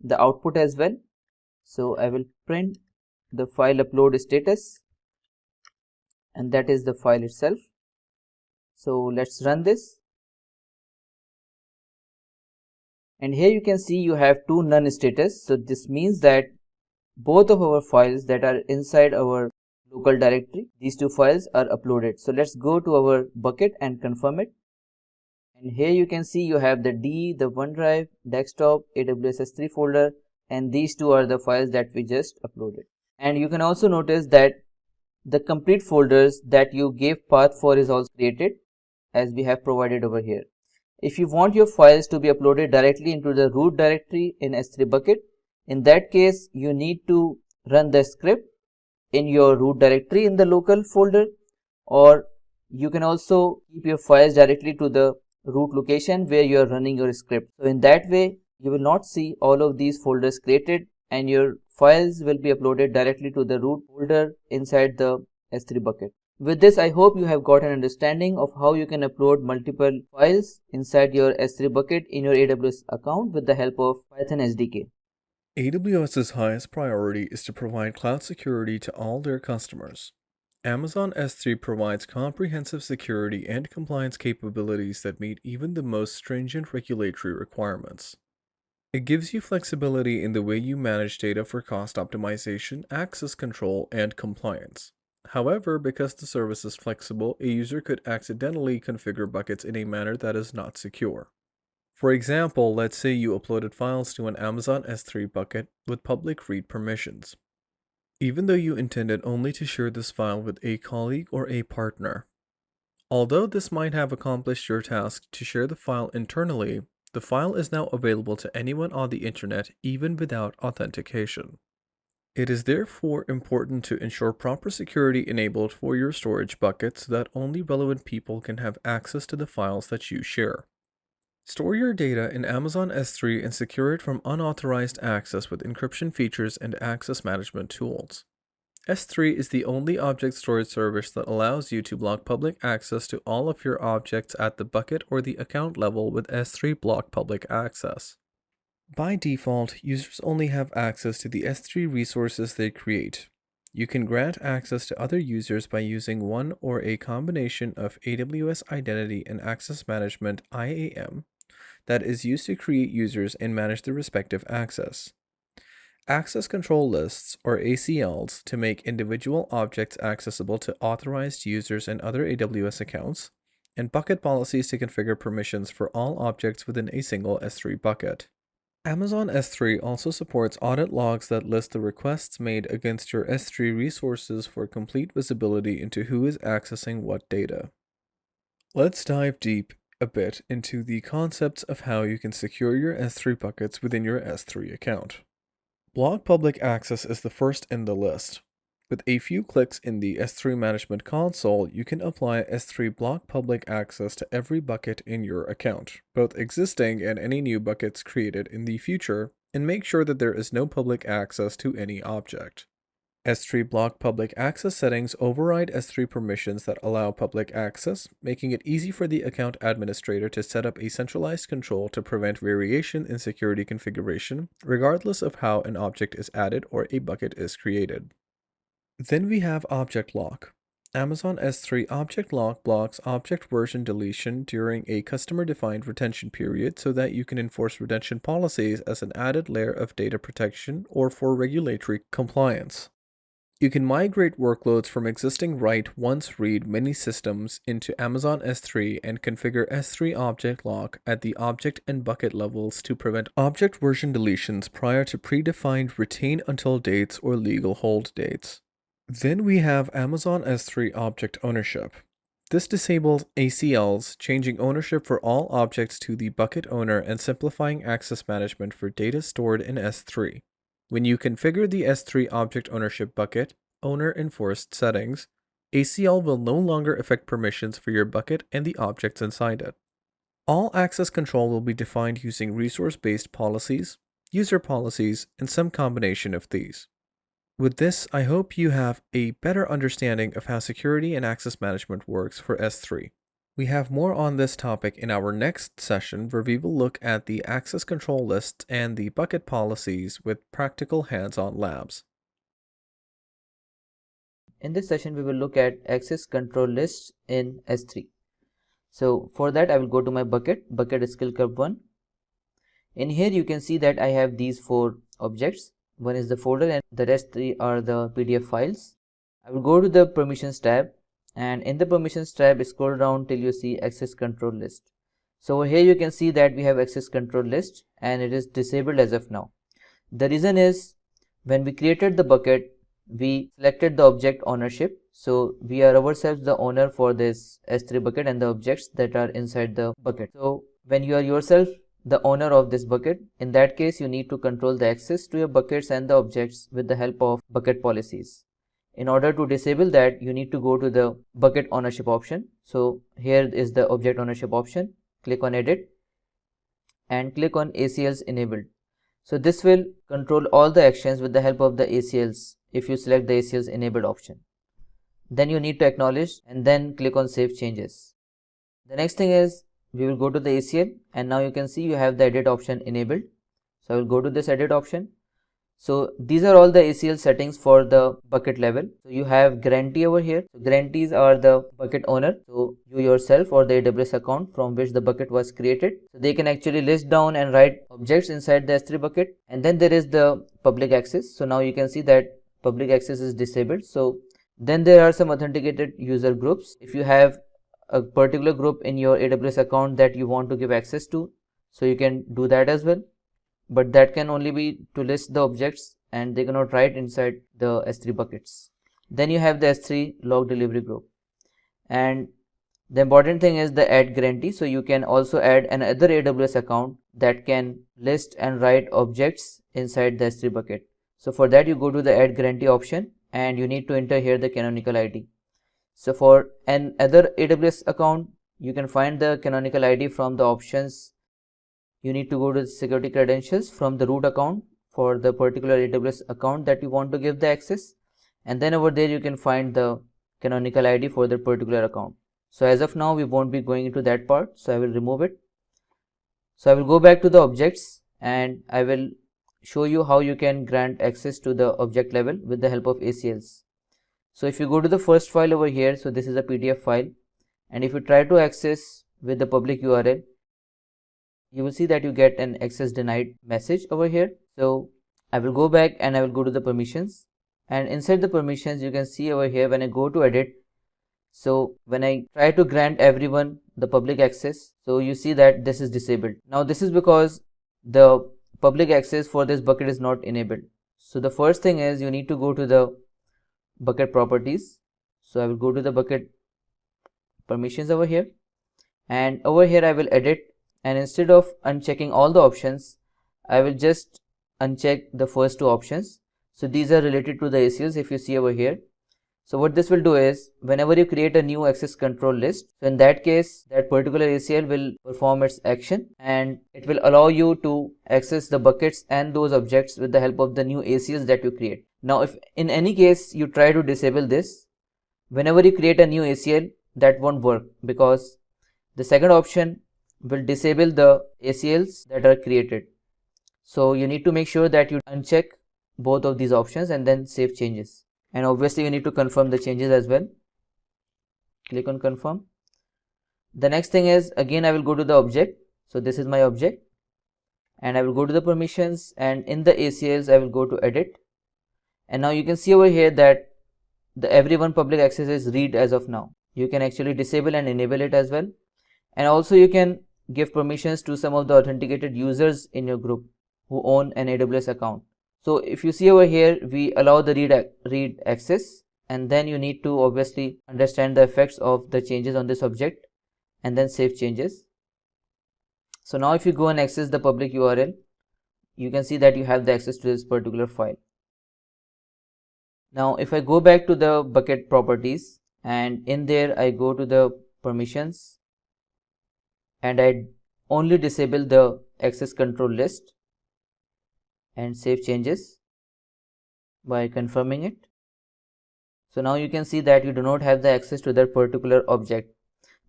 the output as well. So I will print the file upload status, and that is the file itself. So let's run this, and here you can see you have two none status. So this means that both of our files that are inside our local directory, these two files are uploaded. So let's go to our bucket and confirm it, and here you can see you have the D, the OneDrive, desktop, AWS S3 folder, and these two are the files that we just uploaded. And you can also notice that the complete folders that you gave path for is also created as we have provided over here. If you want your files to be uploaded directly into the root directory in S3 bucket, in that case you need to run the script in your root directory in the local folder, or you can also keep your files directly to the root location where you are running your script. So in that way you will not see all of these folders created, and your files will be uploaded directly to the root folder inside the S3 bucket. With this, I hope you have got an understanding of how you can upload multiple files inside your S3 bucket in your AWS account with the help of Python SDK. AWS's highest priority is to provide cloud security to all their customers. Amazon S3 provides comprehensive security and compliance capabilities that meet even the most stringent regulatory requirements. It gives you flexibility in the way you manage data for cost optimization, access control, and compliance. However, because the service is flexible, a user could accidentally configure buckets in a manner that is not secure. For example, let's say you uploaded files to an Amazon S3 bucket with public read permissions, even though you intended only to share this file with a colleague or a partner. Although this might have accomplished your task to share the file internally, the file is now available to anyone on the internet even without authentication. It is therefore important to ensure proper security enabled for your storage bucket so that only relevant people can have access to the files that you share. Store your data in Amazon S3 and secure it from unauthorized access with encryption features and access management tools. S3 is the only object storage service that allows you to block public access to all of your objects at the bucket or the account level with S3 block public access. By default, users only have access to the S3 resources they create. You can grant access to other users by using one or a combination of AWS Identity and Access Management IAM that is used to create users and manage their respective access. Access control lists, or ACLs, to make individual objects accessible to authorized users and other AWS accounts, and bucket policies to configure permissions for all objects within a single S3 bucket. Amazon S3 also supports audit logs that list the requests made against your S3 resources for complete visibility into who is accessing what data. Let's dive deep a bit into the concepts of how you can secure your S3 buckets within your S3 account. Block public access is the first in the list. With a few clicks in the S3 Management Console, you can apply S3 block public access to every bucket in your account, both existing and any new buckets created in the future, and make sure that there is no public access to any object. S3 block public access settings override S3 permissions that allow public access, making it easy for the account administrator to set up a centralized control to prevent variation in security configuration, regardless of how an object is added or a bucket is created. Then we have Object Lock. Amazon S3 Object Lock blocks object version deletion during a customer-defined retention period so that you can enforce retention policies as an added layer of data protection or for regulatory compliance. You can migrate workloads from existing write-once-read mini systems into Amazon S3 and configure S3 Object Lock at the object and bucket levels to prevent object version deletions prior to predefined retain until dates or legal hold dates. Then we have Amazon S3 Object Ownership. This disables ACLs, changing ownership for all objects to the bucket owner and simplifying access management for data stored in S3. When you configure the S3 Object Ownership bucket, Owner Enforced settings, ACL will no longer affect permissions for your bucket and the objects inside it. All access control will be defined using resource-based policies, user policies, and some combination of these. With this, I hope you have a better understanding of how security and access management works for S3. We have more on this topic in our next session where we will look at the access control lists and the bucket policies with practical hands-on labs. In this session, we will look at access control lists in S3. So for that, I will go to my bucket skill curve 1. In here, you can see that I have these 4 objects. One is the folder and the rest 3 are the PDF files. I will go to the permissions tab, and in the permissions tab scroll down till you see access control list. So over here you can see that we have access control list and it is disabled as of now. The reason is when we created the bucket, we selected the object ownership. So we are ourselves the owner for this S3 bucket and the objects that are inside the bucket. So when you are yourself the owner of this bucket, in that case you need to control the access to your buckets and the objects with the help of bucket policies. In order to disable that, you need to go to the bucket ownership option. So here is the object ownership option. Click on edit and click on ACLs enabled. So this will control all the actions with the help of the ACLs if you select the ACLs enabled option. Then you need to acknowledge and then click on save changes. The next thing is we will go to the ACL, and now you can see you have the edit option enabled. So I will go to this edit option. So these are all the ACL settings for the bucket level. So you have grantee over here. So grantees are the bucket owner. So you yourself or the AWS account from which the bucket was created. So they can actually list down and write objects inside the S3 bucket. And then there is the public access. So now you can see that public access is disabled. So then there are some authenticated user groups. If you have a particular group in your AWS account that you want to give access to, so you can do that as well, but that can only be to list the objects and they cannot write inside the S3 buckets. Then you have the S3 log delivery group, and the important thing is the add grantee. So you can also add another AWS account that can list and write objects inside the S3 bucket. So for that you go to the add grantee option and you need to enter here the canonical ID. So for another AWS account, you can find the canonical ID from the options. You need to go to the security credentials from the root account for the particular AWS account that you want to give the access. And then over there you can find the canonical ID for the particular account. So as of now, we won't be going into that part. So I will remove it. So I will go back to the objects and I will show you how you can grant access to the object level with the help of ACLs. So if you go to the first file over here, so this is a PDF file, and if you try to access with the public URL, you will see that you get an access denied message over here. So I will go back and I will go to the permissions, and inside the permissions you can see over here when I go to edit, so when I try to grant everyone the public access, so you see that this is disabled. Now this is because the public access for this bucket is not enabled. So the first thing is you need to go to the bucket properties. So I will go to the bucket permissions over here, and over here I will edit, and instead of unchecking all the options, I will just uncheck the first two options. So these are related to the ACLs if you see over here. So what this will do is, whenever you create a new access control list, so in that case, that particular ACL will perform its action and it will allow you to access the buckets and those objects with the help of the new ACLs that you create. Now, if in any case you try to disable this, whenever you create a new ACL, that won't work, because the second option will disable the ACLs that are created. So you need to make sure that you uncheck both of these options and then save changes. And obviously you need to confirm the changes as well. Click on confirm. The next thing is, again I will go to the object. So this is my object, and I will go to the permissions, and in the ACLs I will go to edit. And now you can see over here that the everyone public access is read as of now. You can actually disable and enable it as well. And also you can give permissions to some of the authenticated users in your group who own an AWS account. So if you see over here, we allow the read access, and then you need to obviously understand the effects of the changes on this object and then save changes. So now if you go and access the public URL, you can see that you have the access to this particular file. Now if I go back to the bucket properties, and in there I go to the permissions, and I only disable the access control list and save changes by confirming it. So now you can see that you do not have the access to that particular object.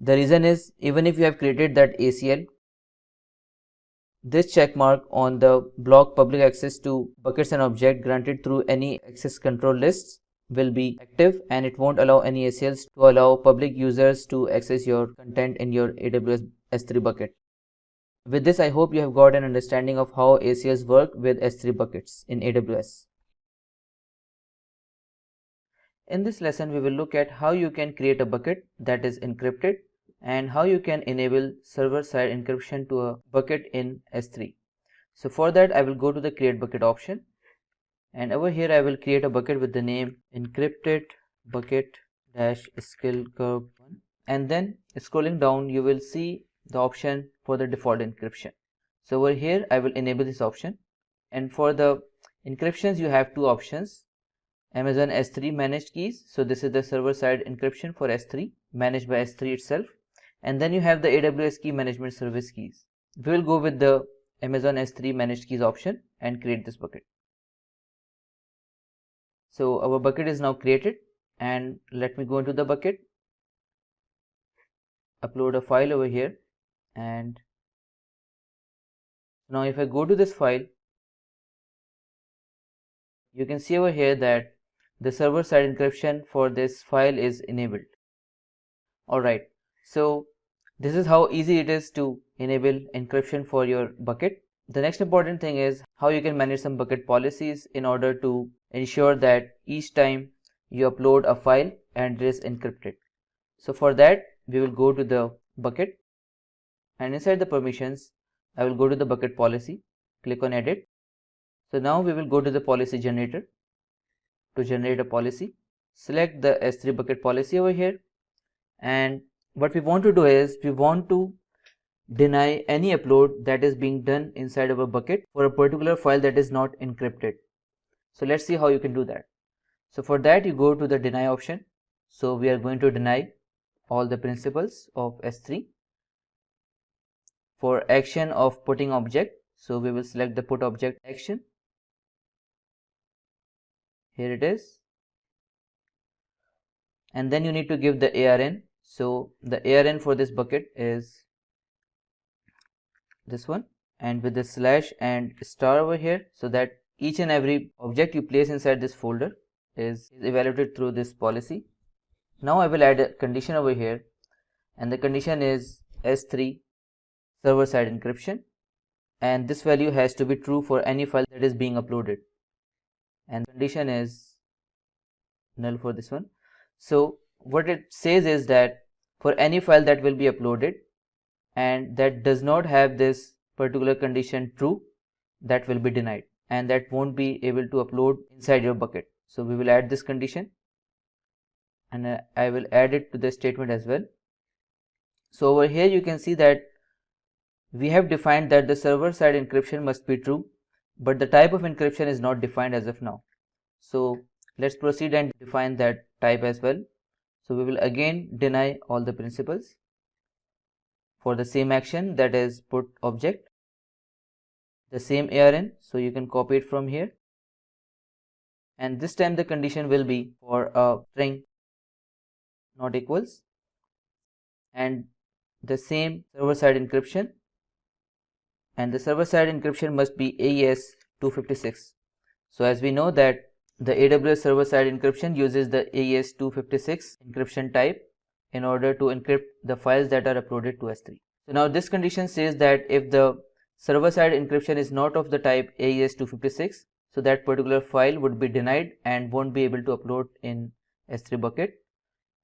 The reason is, even if you have created that ACL, this check mark on the block public access to buckets and object granted through any access control lists will be active, and it won't allow any ACLs to allow public users to access your content in your AWS S3 bucket. With this, I hope you have got an understanding of how ACLs work with S3 buckets in AWS. In this lesson, we will look at how you can create a bucket that is encrypted and how you can enable server-side encryption to a bucket in S3. So for that, I will go to the create bucket option, and over here I will create a bucket with the name encrypted bucket skill curve 1, and then scrolling down you will see the option for the default encryption. So over here I will enable this option, and for the encryptions you have two options: Amazon S3 managed keys. So this is the server side encryption for S3 managed by S3 itself, and then you have the AWS key management service keys. We will go with the Amazon S3 managed keys option and create this bucket. So our bucket is now created, and let me go into the bucket, upload a file over here, and now if I go to this file, you can see over here that the server side encryption for this file is enabled. Alright, so this is how easy it is to enable encryption for your bucket. The next important thing is how you can manage some bucket policies in order to ensure that each time you upload a file and it is encrypted. So for that, we will go to the bucket, and inside the permissions I will go to the bucket policy, click on edit. So now we will go to the policy generator to generate a policy. Select the S3 bucket policy over here, and what we want to do is we want to deny any upload that is being done inside of a bucket for a particular file that is not encrypted. So let's see how you can do that. So for that, you go to the deny option. So we are going to deny all the principals of S3. For action of putting object, so we will select the put object action. Here it is, and then you need to give the ARN. So the ARN for this bucket is this one, and with the slash and star over here, so that each and every object you place inside this folder is evaluated through this policy. Now I will add a condition over here, and the condition is S3 server side encryption, and this value has to be true for any file that is being uploaded, and the condition is null for this one. So what it says is that for any file that will be uploaded and that does not have this particular condition true, that will be denied and that won't be able to upload inside your bucket. So we will add this condition, and I will add it to the statement as well. So over here you can see that we have defined that the server side encryption must be true, but the type of encryption is not defined as of now. So let's proceed and define that type as well. So we will again deny all the principals for the same action, that is put object, the same ARN. So you can copy it from here, and this time the condition will be for a string not equals, and the same server side encryption, and the server side encryption must be AES 256. So as we know that the AWS server side encryption uses the AES 256 encryption type in order to encrypt the files that are uploaded to S3. So now this condition says that if the server side encryption is not of the type AES 256, so that particular file would be denied and won't be able to upload in S3 bucket.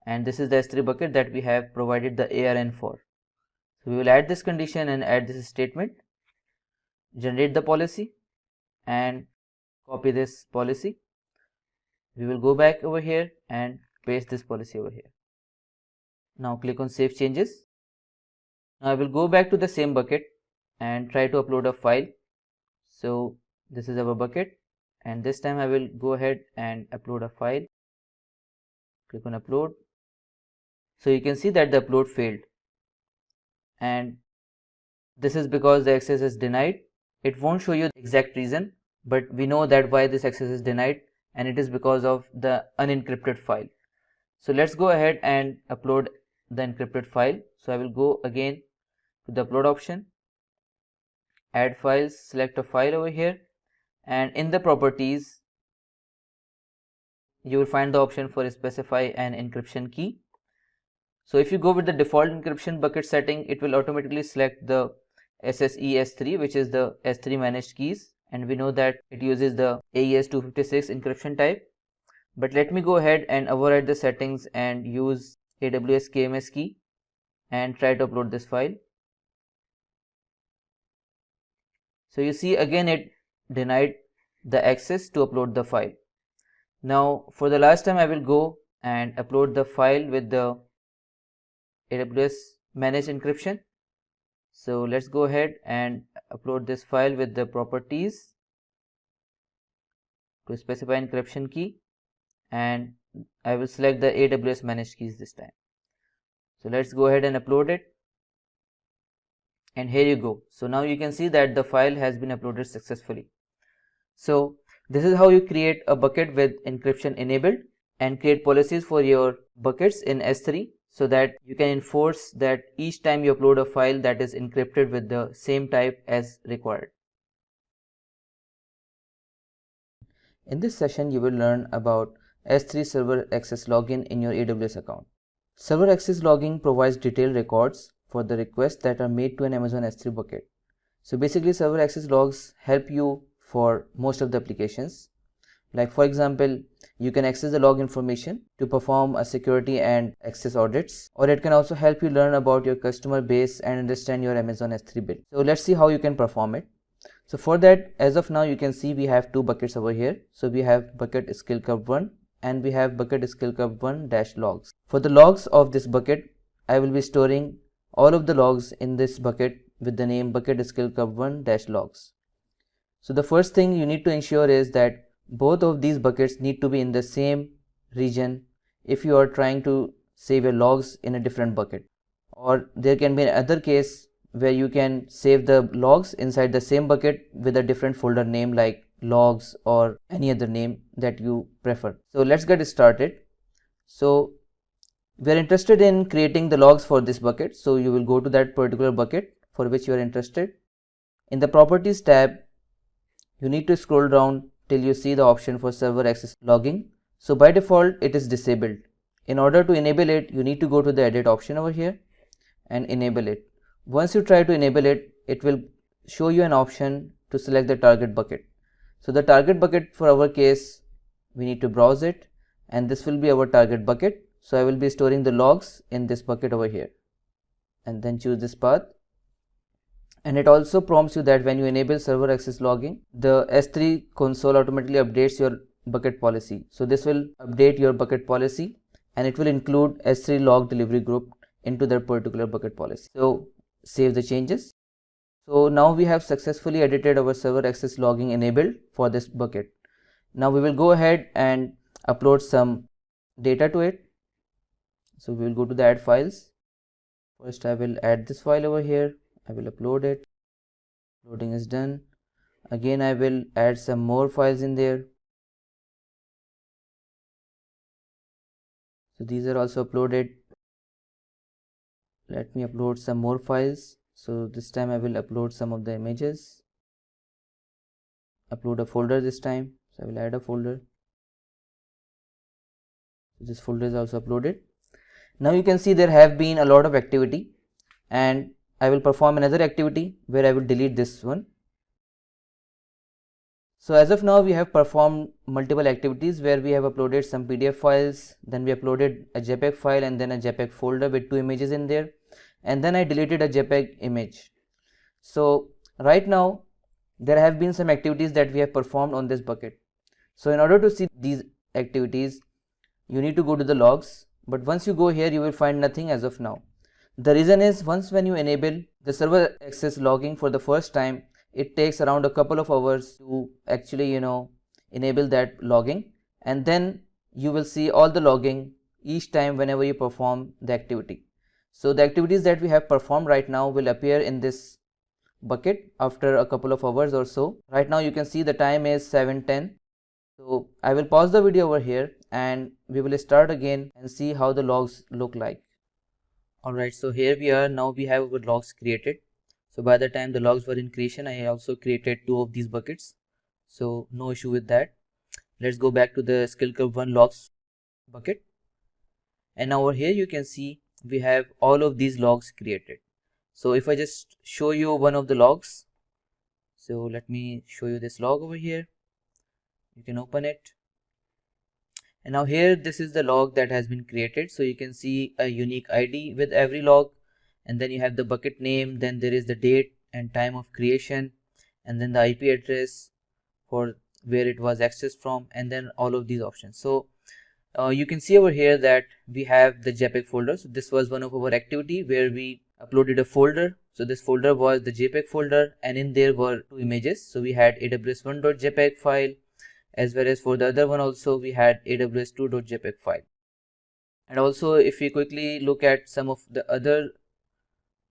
And this is the S3 bucket that we have provided the ARN for. So we will add this condition and add this statement, generate the policy and copy this policy. We will go back over here and paste this policy over here. Now click on Save Changes. Now I will go back to the same bucket and try to upload a file. So this is our bucket, and this time I will go ahead and upload a file. Click on Upload. So you can see that the upload failed, and this is because the access is denied. It won't show you the exact reason, but we know that why this access is denied, and it is because of the unencrypted file. So let's go ahead and upload the encrypted file. So I will go again to the upload option, add files, select a file over here, and in the properties you will find the option for specify an encryption key. So if you go with the default encryption bucket setting, it will automatically select the SSE S3, which is the S3 managed keys, and we know that it uses the AES 256 encryption type. But let me go ahead and override the settings and use AWS KMS key and try to upload this file. So you see again it denied the access to upload the file. Now for the last time I will go and upload the file with the AWS managed encryption. So let's go ahead and upload this file with the properties to specify encryption key, and I will select the AWS managed keys this time. So let's go ahead and upload it, and here you go. So now you can see that the file has been uploaded successfully. So this is how you create a bucket with encryption enabled and create policies for your buckets in S3, so that you can enforce that each time you upload a file that is encrypted with the same type as required. In this session, you will learn about S3 Server Access Login in your AWS account. Server Access Logging provides detailed records for the requests that are made to an Amazon S3 bucket. So basically, Server Access Logs help you for most of the applications. Like for example, you can access the log information to perform a security and access audits, or it can also help you learn about your customer base and understand your Amazon S3 bill. So let's see how you can perform it. So for that, as of now, you can see we have two buckets over here. So we have bucket skill curve 1 and we have bucket skill curve 1 dash logs. For the logs of this bucket, I will be storing all of the logs in this bucket with the name bucket skill curve 1 dash logs. So the first thing you need to ensure is that both of these buckets need to be in the same region if you are trying to save your logs in a different bucket. Or there can be another case where you can save the logs inside the same bucket with a different folder name like logs or any other name that you prefer. So let's get started. So we are interested in creating the logs for this bucket. So you will go to that particular bucket for which you are interested. In the properties tab, you need to scroll down till you see the option for server access logging. So by default it is disabled. In order to enable it, you need to go to the edit option over here and enable it. Once you try to enable it, it will show you an option to select the target bucket. So the target bucket for our case, we need to browse it, and this will be our target bucket. So I will be storing the logs in this bucket over here, and then choose this path And it also prompts you that when you enable server access logging, the S3 console automatically updates your bucket policy. So this will update your bucket policy and it will include S3 log delivery group into that particular bucket policy. So save the changes. So now we have successfully edited our server access logging enabled for this bucket. Now we will go ahead and upload some data to it. So we will go to the add files. First I will add this file over here. I will upload it. Loading is done. Again I will add some more files in there. So these are also uploaded. Let me upload some more files. So this time I will upload some of the images. Upload a folder this time. So I will add a folder. So this folder is also uploaded. Now you can see there have been a lot of activity, and I will perform another activity where I will delete this one. So as of now we have performed multiple activities where we have uploaded some PDF files, then we uploaded a JPEG file and then a JPEG folder with 2 images in there, and then I deleted a JPEG image. So right now there have been some activities that we have performed on this bucket. So in order to see these activities, you need to go to the logs, but once you go here you will find nothing as of now. The reason is, once when you enable the server access logging for the first time, it takes around a couple of hours to actually enable that logging, and then you will see all the logging each time whenever you perform the activity. So the activities that we have performed right now will appear in this bucket after a couple of hours or so. Right now you can see the time is 7:10. So I will pause the video over here and we will start again and see how the logs look like. Alright, so here we are. Now we have our logs created. So by the time the logs were in creation, I also created 2 of these buckets. So no issue with that. Let's go back to the skill curve 1 logs bucket. And now over here you can see we have all of these logs created. So if I just show you one of the logs, so let me show you this log over here. You can open it. And now here this is the log that has been created. So you can see a unique ID with every log, and then you have the bucket name, then there is the date and time of creation, and then the IP address for where it was accessed from, and then all of these options. So you can see over here that we have the JPEG folder. So this was one of our activity where we uploaded a folder. So this folder was the JPEG folder, and in there were 2 images. So we had aws1.jpg file, as well as for the other one also we had aws2.jpg file. And also if we quickly look at some of the other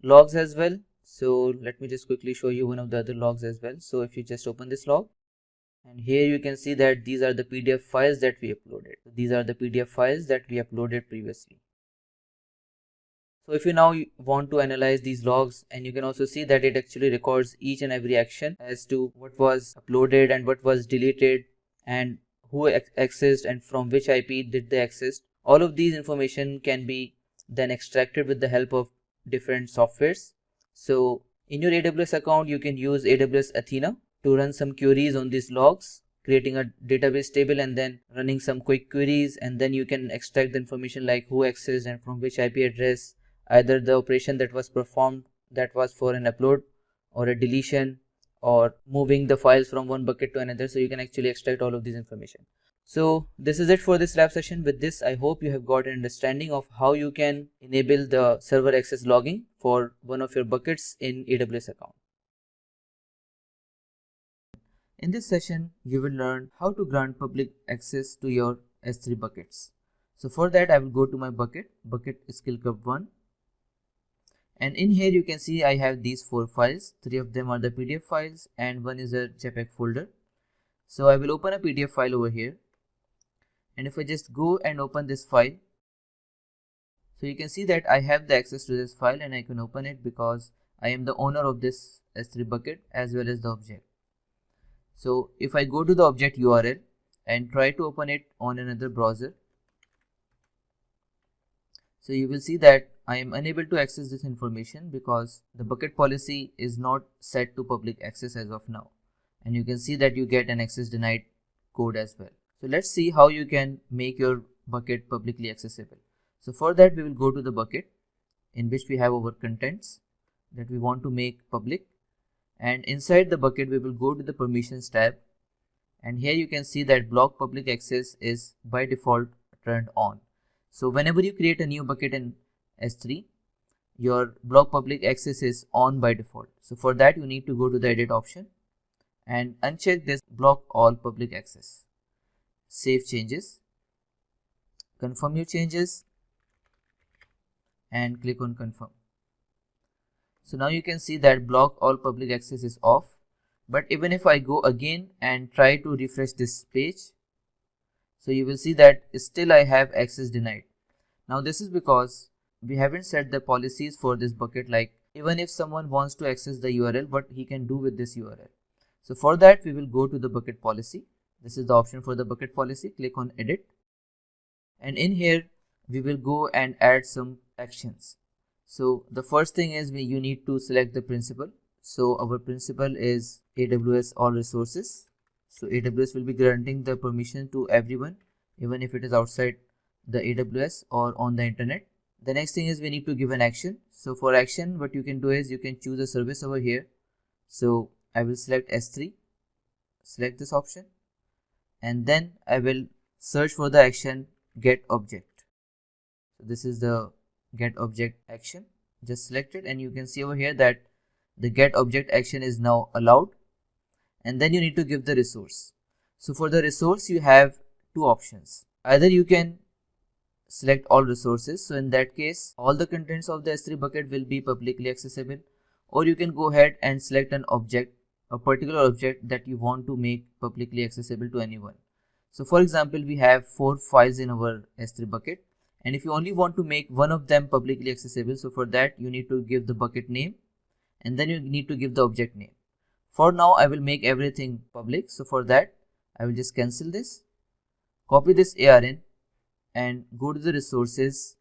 logs as well, so let me just quickly show you one of the other logs as well. So if you just open this log, and here you can see that these are the PDF files that we uploaded. These are the PDF files that we uploaded previously. So if you now want to analyze these logs, and you can also see that it actually records each and every action as to what was uploaded and what was deleted, and who accessed and from which IP did they access. All of these information can be then extracted with the help of different softwares. So in your AWS account you can use AWS Athena to run some queries on these logs, creating a database table and then running some quick queries, and then you can extract the information like who accessed and from which IP address, either the operation that was performed that was for an upload or a deletion or moving the files from one bucket to another. So you can actually extract all of this information. So this is it for this lab session. With this, I hope you have got an understanding of how you can enable the server access logging for one of your buckets in AWS account. In this session, you will learn how to grant public access to your S3 buckets. So for that, I will go to my bucket skill curve 1. And in here you can see I have these 4 files. 3 of them are the PDF files and 1 is a JPEG folder. So I will open a PDF file over here, and if I just go and open this file, so you can see that I have the access to this file and I can open it because I am the owner of this S3 bucket as well as the object. So if I go to the object URL and try to open it on another browser, so you will see that I am unable to access this information because the bucket policy is not set to public access as of now. And you can see that you get an access denied code as well. So let's see how you can make your bucket publicly accessible. So for that we will go to the bucket in which we have our contents that we want to make public. and inside the bucket we will go to the permissions tab, and here you can see that block public access is by default turned on. So whenever you create a new bucket in S3, your block public access is on by default. So for that you need to go to the edit option and uncheck this block all public access. Save changes, confirm your changes and click on confirm. So now you can see that block all public access is off. But even if I go again and try to refresh this page, so you will see that still I have access denied. Now this is because we haven't set the policies for this bucket, like even if someone wants to access the URL, what he can do with this URL. So for that we will go to the bucket policy. This is the option for the bucket policy. Click on edit, and in here we will go and add some actions. So the first thing is you need to select the principal. So our principal is AWS all resources. So AWS will be granting the permission to everyone, even if it is outside the AWS or on the internet. The next thing is we need to give an action. So for action, what you can do is you can choose a service over here. So I will select S3, select this option, and then I will search for the action get object. So this is the get object action. Just select it, and you can see over here that the get object action is now allowed, and then you need to give the resource. So for the resource you have two options. Either you can select all resources, so in that case all the contents of the S3 bucket will be publicly accessible, or you can go ahead and select an object, a particular object that you want to make publicly accessible to anyone. So for example, we have 4 files in our S3 bucket, and if you only want to make one of them publicly accessible, so for that you need to give the bucket name, and then you need to give the object name. For now I will make everything public, so for that I will just cancel this, copy this ARN and go to the resources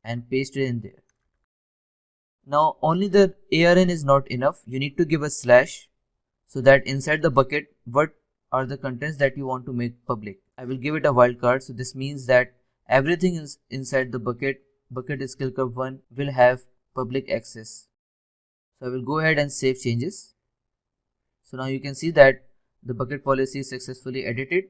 and paste it in there. Now only the ARN is not enough, you need to give a slash, so that inside the bucket what are the contents that you want to make public. I will give it a wildcard, so this means that everything is inside the bucket skill curve 1 will have public access. So I will go ahead and save changes. So now you can see that the bucket policy is successfully edited,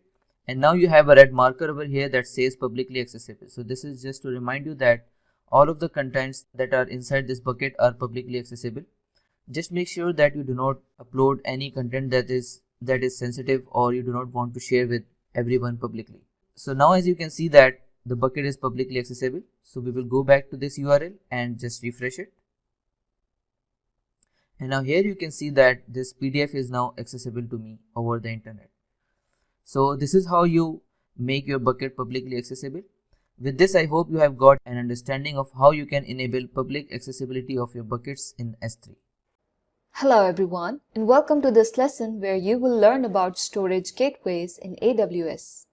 and now you have a red marker over here that says publicly accessible. So this is just to remind you that all of the contents that are inside this bucket are publicly accessible. Just make sure that you do not upload any content that is sensitive, or you do not want to share with everyone publicly. So now as you can see that the bucket is publicly accessible. So we will go back to this URL and just refresh it. And now here you can see that this PDF is now accessible to me over the internet. So this is how you make your bucket publicly accessible. With this, I hope you have got an understanding of how you can enable public accessibility of your buckets in S3. Hello everyone, and welcome to this lesson where you will learn about storage gateways in AWS.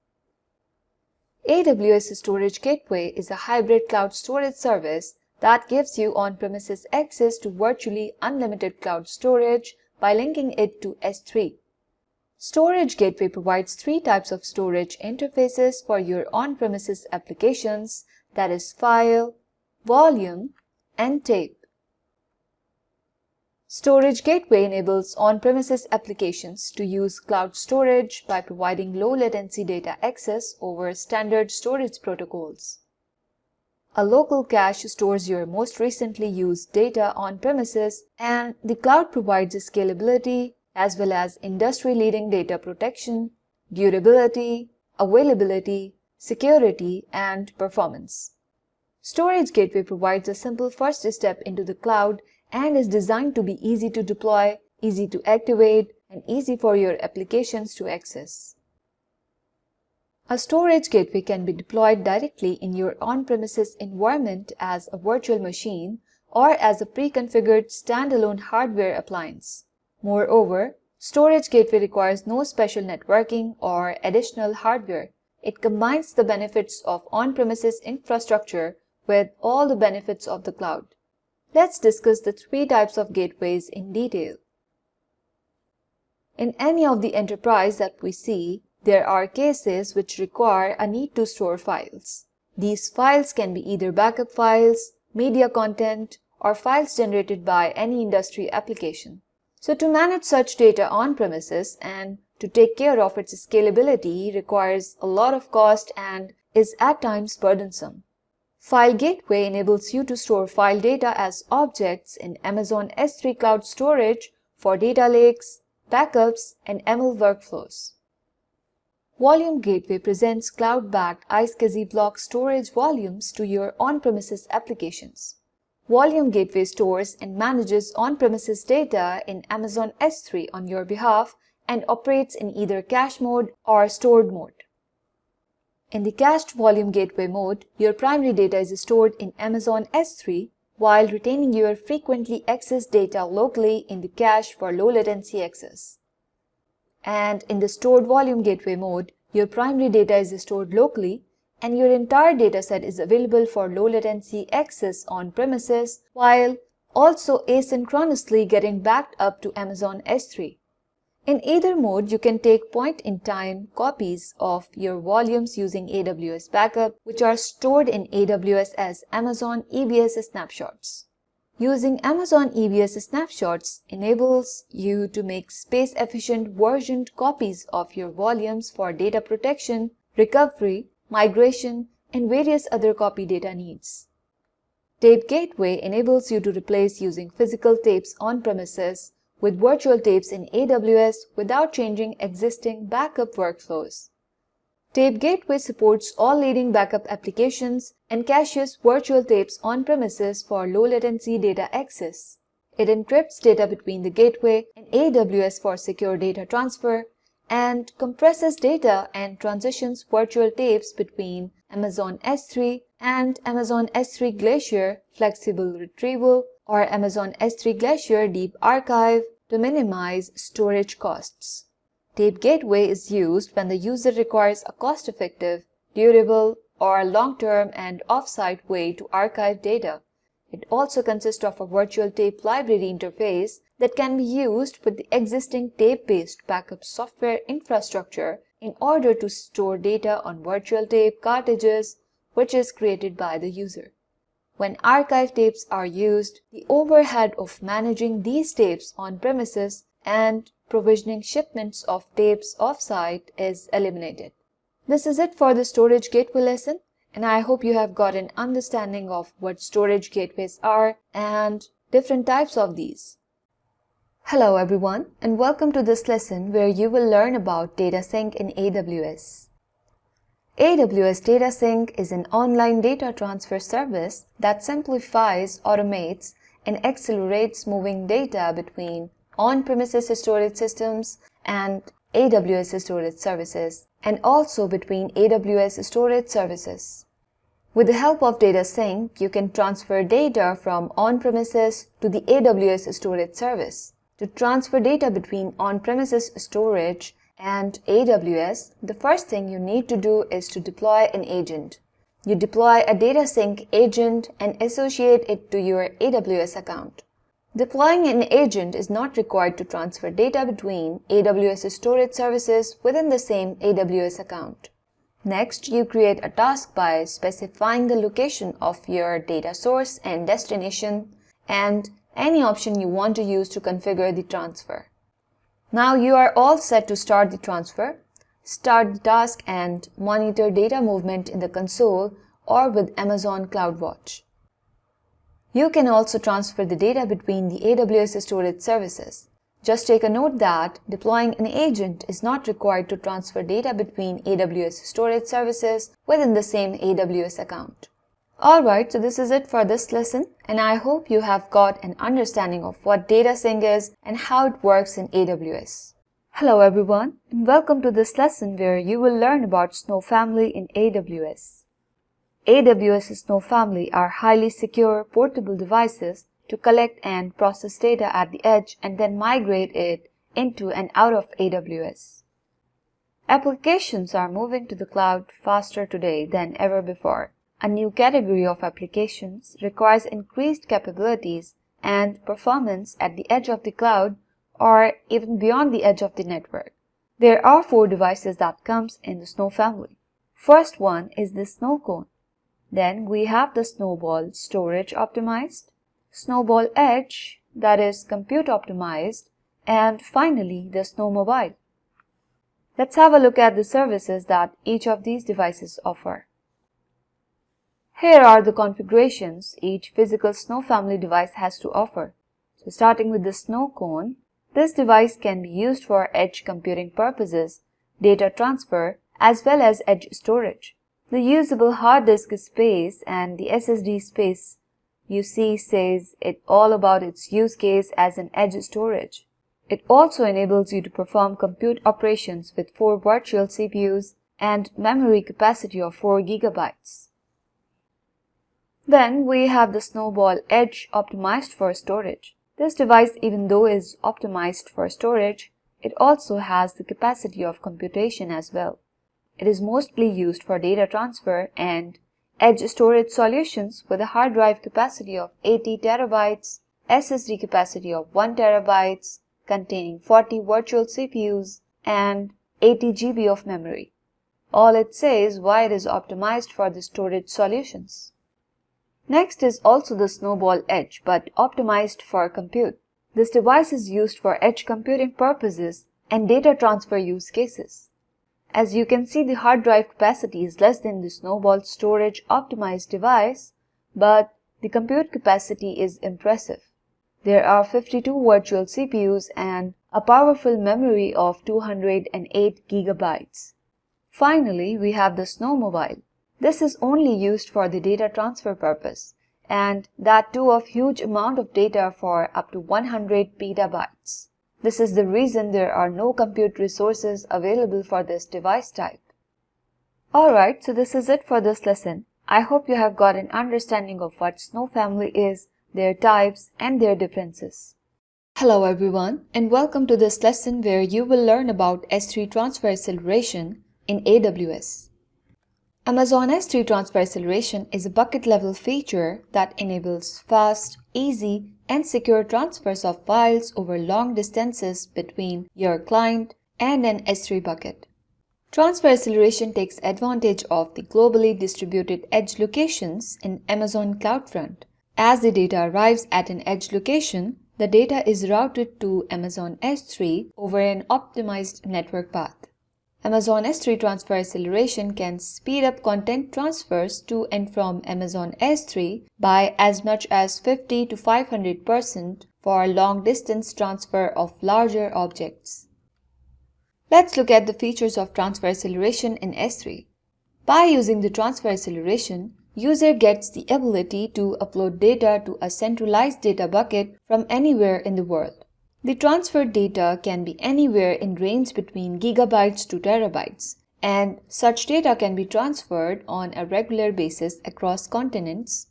AWS Storage Gateway is a hybrid cloud storage service that gives you on-premises access to virtually unlimited cloud storage by linking it to S3. Storage Gateway provides 3 types of storage interfaces for your on-premises applications, that is file, volume, and tape. Storage Gateway enables on-premises applications to use cloud storage by providing low-latency data access over standard storage protocols. A local cache stores your most recently used data on-premises, and the cloud provides scalability as well as industry-leading data protection, durability, availability, security, and performance. Storage Gateway provides a simple first step into the cloud and is designed to be easy to deploy, easy to activate, and easy for your applications to access. A storage gateway can be deployed directly in your on-premises environment as a virtual machine or as a pre-configured standalone hardware appliance. Moreover, storage gateway requires no special networking or additional hardware. It combines the benefits of on-premises infrastructure with all the benefits of the cloud. Let's discuss the 3 types of gateways in detail. In any of the enterprise that we see, there are cases which require a need to store files. These files can be either backup files, media content, or files generated by any industry application. So to manage such data on premises and to take care of its scalability requires a lot of cost and is at times burdensome. File Gateway enables you to store file data as objects in Amazon S3 Cloud Storage for data lakes, backups, and ML workflows. Volume Gateway presents cloud-backed iSCSI block storage volumes to your on-premises applications. Volume Gateway stores and manages on-premises data in Amazon S3 on your behalf and operates in either cache mode or stored mode. In the cached Volume Gateway mode, your primary data is stored in Amazon S3 while retaining your frequently accessed data locally in the cache for low latency access. And in the stored Volume Gateway mode, your primary data is stored locally and your entire dataset is available for low latency access on premises while also asynchronously getting backed up to Amazon S3. In either mode, you can take point-in-time copies of your volumes using AWS Backup, which are stored in AWS as Amazon EBS snapshots. Using Amazon EBS snapshots enables you to make space-efficient versioned copies of your volumes for data protection, recovery, migration, and various other copy data needs. Tape Gateway enables you to replace using physical tapes on premises with virtual tapes in AWS without changing existing backup workflows. Tape Gateway supports all leading backup applications and caches virtual tapes on premises for low latency data access. It encrypts data between the gateway and AWS for secure data transfer and compresses data and transitions virtual tapes between Amazon S3 and Amazon S3 Glacier Flexible Retrieval or Amazon S3 Glacier Deep Archive to minimize storage costs. Tape Gateway is used when the user requires a cost-effective, durable, or long-term and off-site way to archive data. It also consists of a virtual tape library interface that can be used with the existing tape-based backup software infrastructure in order to store data on virtual tape cartridges, which is created by the user. When archive tapes are used, the overhead of managing these tapes on premises and provisioning shipments of tapes off-site is eliminated. This is it for the Storage Gateway lesson, and I hope you have got an understanding of what storage gateways are and different types of these. Hello everyone, and welcome to this lesson where you will learn about Datasync in AWS. AWS Datasync is an online data transfer service that simplifies, automates, and accelerates moving data between on-premises storage systems and AWS storage services, and also between AWS storage services. With the help of Datasync, you can transfer data from on-premises to the AWS storage service. To transfer data between on-premises storage and AWS, the first thing you need to do is to deploy an agent. You deploy a Datasync agent and associate it to your AWS account. Deploying an agent is not required to transfer data between AWS storage services within the same AWS account. Next, you create a task by specifying the location of your data source and destination and any option you want to use to configure the transfer. Now you are all set to start the transfer. Start the task and monitor data movement in the console or with Amazon CloudWatch. You can also transfer the data between the AWS storage services. Just take a note that deploying an agent is not required to transfer data between AWS storage services within the same AWS account. Alright, so this is it for this lesson, and I hope you have got an understanding of what Datasync is and how it works in AWS. Hello everyone, and welcome to this lesson where you will learn about Snow Family in AWS. AWS Snow Family are highly secure portable devices to collect and process data at the edge and then migrate it into and out of AWS. Applications are moving to the cloud faster today than ever before. A new category of applications requires increased capabilities and performance at the edge of the cloud or even beyond the edge of the network. There are 4 devices that comes in the Snow family. First one is the Snow Cone. Then we have the Snowball Storage Optimized, Snowball Edge, that is compute optimized, and finally the Snowmobile. Let's have a look at the services that each of these devices offer. Here are the configurations each physical Snow family device has to offer. So starting with the Snow Cone, this device can be used for edge computing purposes, data transfer, as well as edge storage. The usable hard disk space and the SSD space you see says it all about its use case as an edge storage. It also enables you to perform compute operations with 4 virtual CPUs and memory capacity of 4 gigabytes. Then we have the Snowball Edge optimized for storage. This device, even though is optimized for storage, it also has the capacity of computation as well. It is mostly used for data transfer and edge storage solutions with a hard drive capacity of 80 terabytes, SSD capacity of 1 terabytes, containing 40 virtual CPUs and 80 GB of memory. All it says why it is optimized for the storage solutions. Next is also the Snowball Edge, but optimized for compute. This device is used for edge computing purposes and data transfer use cases. As you can see, the hard drive capacity is less than the Snowball Storage optimized device, but the compute capacity is impressive. There are 52 virtual CPUs and a powerful memory of 208 gigabytes. Finally, we have the Snowmobile. This is only used for the data transfer purpose, and that too of huge amount of data for up to 100 petabytes. This is the reason there are no compute resources available for this device type. Alright, so this is it for this lesson. I hope you have got an understanding of what Snow family is, their types, and their differences. Hello everyone, and welcome to this lesson where you will learn about S3 Transfer Acceleration in AWS. Amazon S3 Transfer Acceleration is a bucket-level feature that enables fast, easy, and secure transfers of files over long distances between your client and an S3 bucket. Transfer acceleration takes advantage of the globally distributed edge locations in Amazon CloudFront. As the data arrives at an edge location, the data is routed to Amazon S3 over an optimized network path. Amazon S3 Transfer Acceleration can speed up content transfers to and from Amazon S3 by as much as 50 to 500% for long-distance transfer of larger objects. Let's look at the features of transfer acceleration in S3. By using the transfer acceleration, user gets the ability to upload data to a centralized data bucket from anywhere in the world. The transferred data can be anywhere in range between gigabytes to terabytes, and such data can be transferred on a regular basis across continents.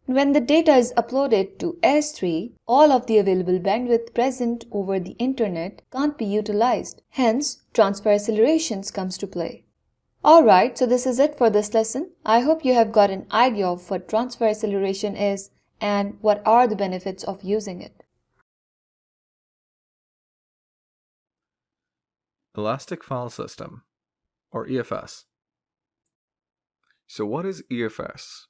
When the data is uploaded to S3, all of the available bandwidth present over the internet can't be utilized. Hence, transfer accelerations comes to play. Alright, so this is it for this lesson. I hope you have got an idea of what transfer acceleration is and what are the benefits of using it. Elastic File System, or EFS. So what is EFS?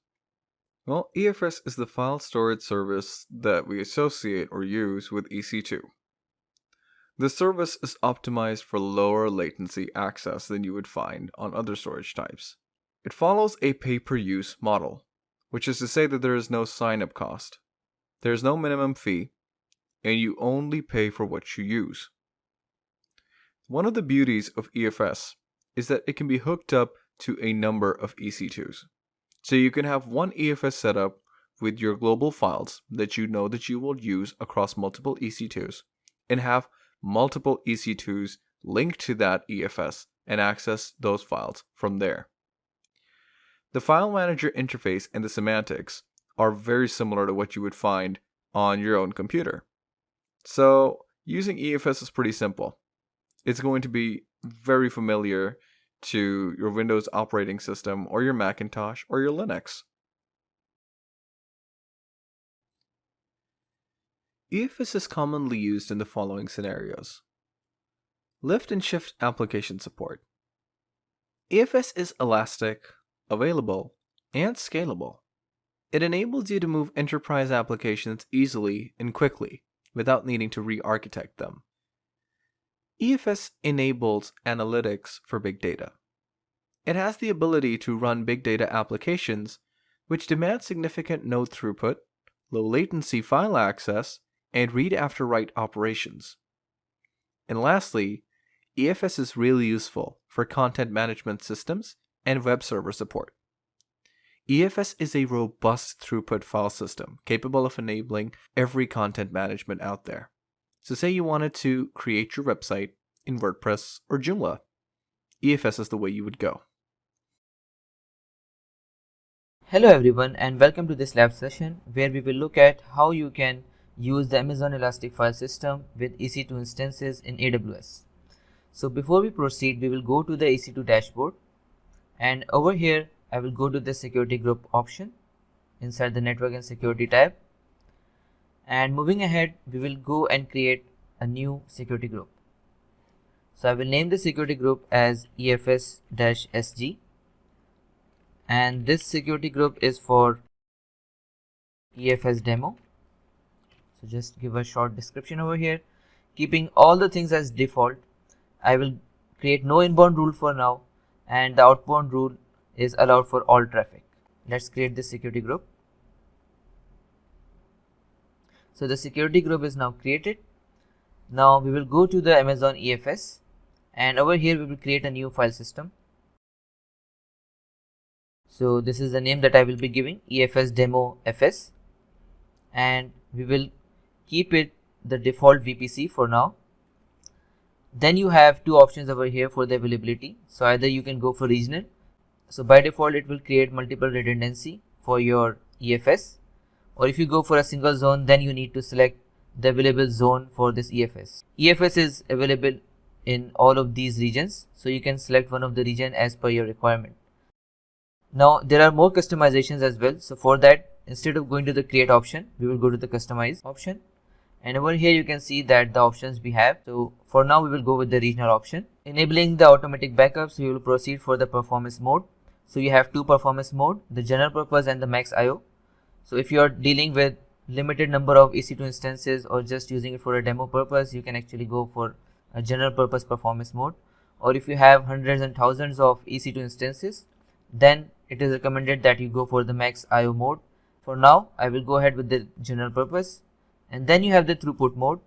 Well, EFS is the file storage service that we associate or use with EC2. The service is optimized for lower latency access than you would find on other storage types. It follows a pay-per-use model, which is to say that there is no sign-up cost. There is no minimum fee, and you only pay for what you use. One of the beauties of EFS is that it can be hooked up to a number of EC2s. So you can have one EFS setup with your global files that you know that you will use across multiple EC2s and have multiple EC2s linked to that EFS and access those files from there. The file manager interface and the semantics are very similar to what you would find on your own computer. So using EFS is pretty simple. It's going to be very familiar to your Windows operating system or your Macintosh or your Linux. EFS is commonly used in the following scenarios. Lift and shift application support. EFS is elastic, available, and scalable. It enables you to move enterprise applications easily and quickly without needing to re-architect them. EFS enables analytics for big data. It has the ability to run big data applications which demand significant node throughput, low latency file access, and read after write operations. And lastly, EFS is really useful for content management systems and web server support. EFS is a robust throughput file system capable of enabling every content management out there. So say you wanted to create your website in WordPress or Joomla, EFS is the way you would go. Hello everyone and welcome to this lab session where we will look at how you can use the Amazon Elastic File System with EC2 instances in AWS. So before we proceed, we will go to the EC2 dashboard, and over here I will go to the security group option inside the network and security tab, and moving ahead we will go and create a new security group. So I will name the security group as EFS-SG, and this security group is for EFS demo. So just give a short description over here, keeping all the things as default. I will create no inbound rule for now, and the outbound rule is allowed for all traffic. Let's create this security group. So the security group is now created. Now we will go to the Amazon EFS, and over here we will create a new file system. So this is the name that I will be giving, EFS demo FS, and we will keep it the default VPC for now. Then you have two options over here for the availability. So either you can go for regional. So by default it will create multiple redundancy for your EFS, or if you go for a single zone, then you need to select the available zone for this EFS. EFS is available in all of these regions, so you can select one of the region as per your requirement. Now there are more customizations as well. So for that, instead of going to the create option, we will go to the customize option, and over here you can see that the options we have. So for now we will go with the regional option. Enabling the automatic backups, we will proceed for the performance mode. So you have two performance mode, the general purpose and the max IO. So if you are dealing with limited number of EC2 instances or just using it for a demo purpose, you can actually go for a general purpose performance mode. Or if you have hundreds and thousands of EC2 instances, then it is recommended that you go for the max IO mode. For now I will go ahead with the general purpose. And then you have the throughput mode.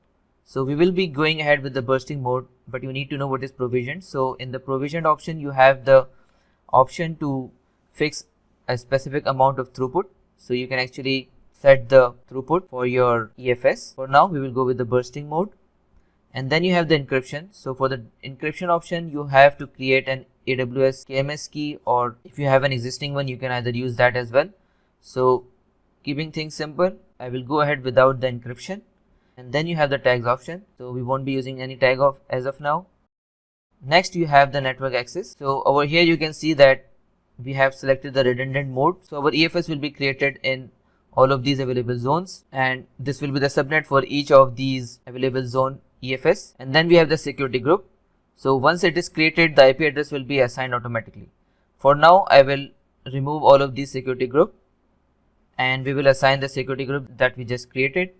So we will be going ahead with the bursting mode, but you need to know what is provisioned. So in the provisioned option, you have the option to fix a specific amount of throughput. So you can actually set the throughput for your EFS. For now we will go with the bursting mode. And then you have the encryption. So for the encryption option, you have to create an AWS KMS key, or if you have an existing one, you can either use that as well. So keeping things simple, I will go ahead without the encryption. And then you have the tags option. So we won't be using any tag as of now. Next you have the network access. So over here you can see that we have selected the redundant mode. So our EFS will be created in all of these available zones, and this will be the subnet for each of these available zone EFS. And then we have the security group. So once it is created, the IP address will be assigned automatically. For now I will remove all of these security group, and we will assign the security group that we just created,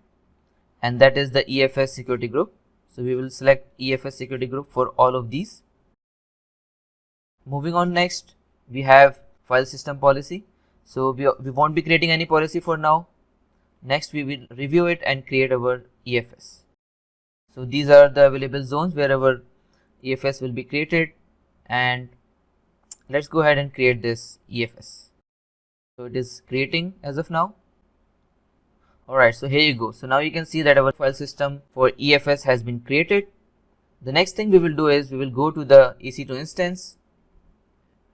and that is the EFS security group. So we will select EFS security group for all of these. Moving on, next we have file system policy. So we won't be creating any policy for now. Next we will review it and create our EFS. So these are the available zones where our EFS will be created, and let's go ahead and create this EFS. So it is creating as of now. Alright, so here you go. So now you can see that our file system for EFS has been created. The next thing we will do is we will go to the EC2 instance,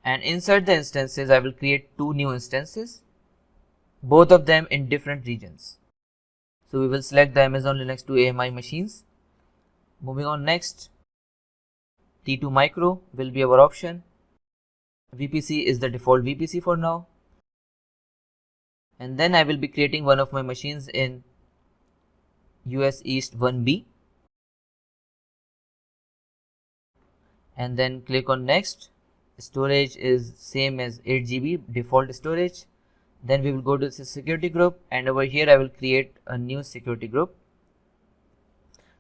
and inside the instances I will create two new instances, both of them in different regions. So we will select the Amazon Linux 2 AMI machines. Moving on, next T2 micro will be our option. VPC is the default VPC for now. And then I will be creating one of my machines in US East 1B, and then click on next. Storage is same as 8 GB default storage. Then we will go to the security group, and over here I will create a new security group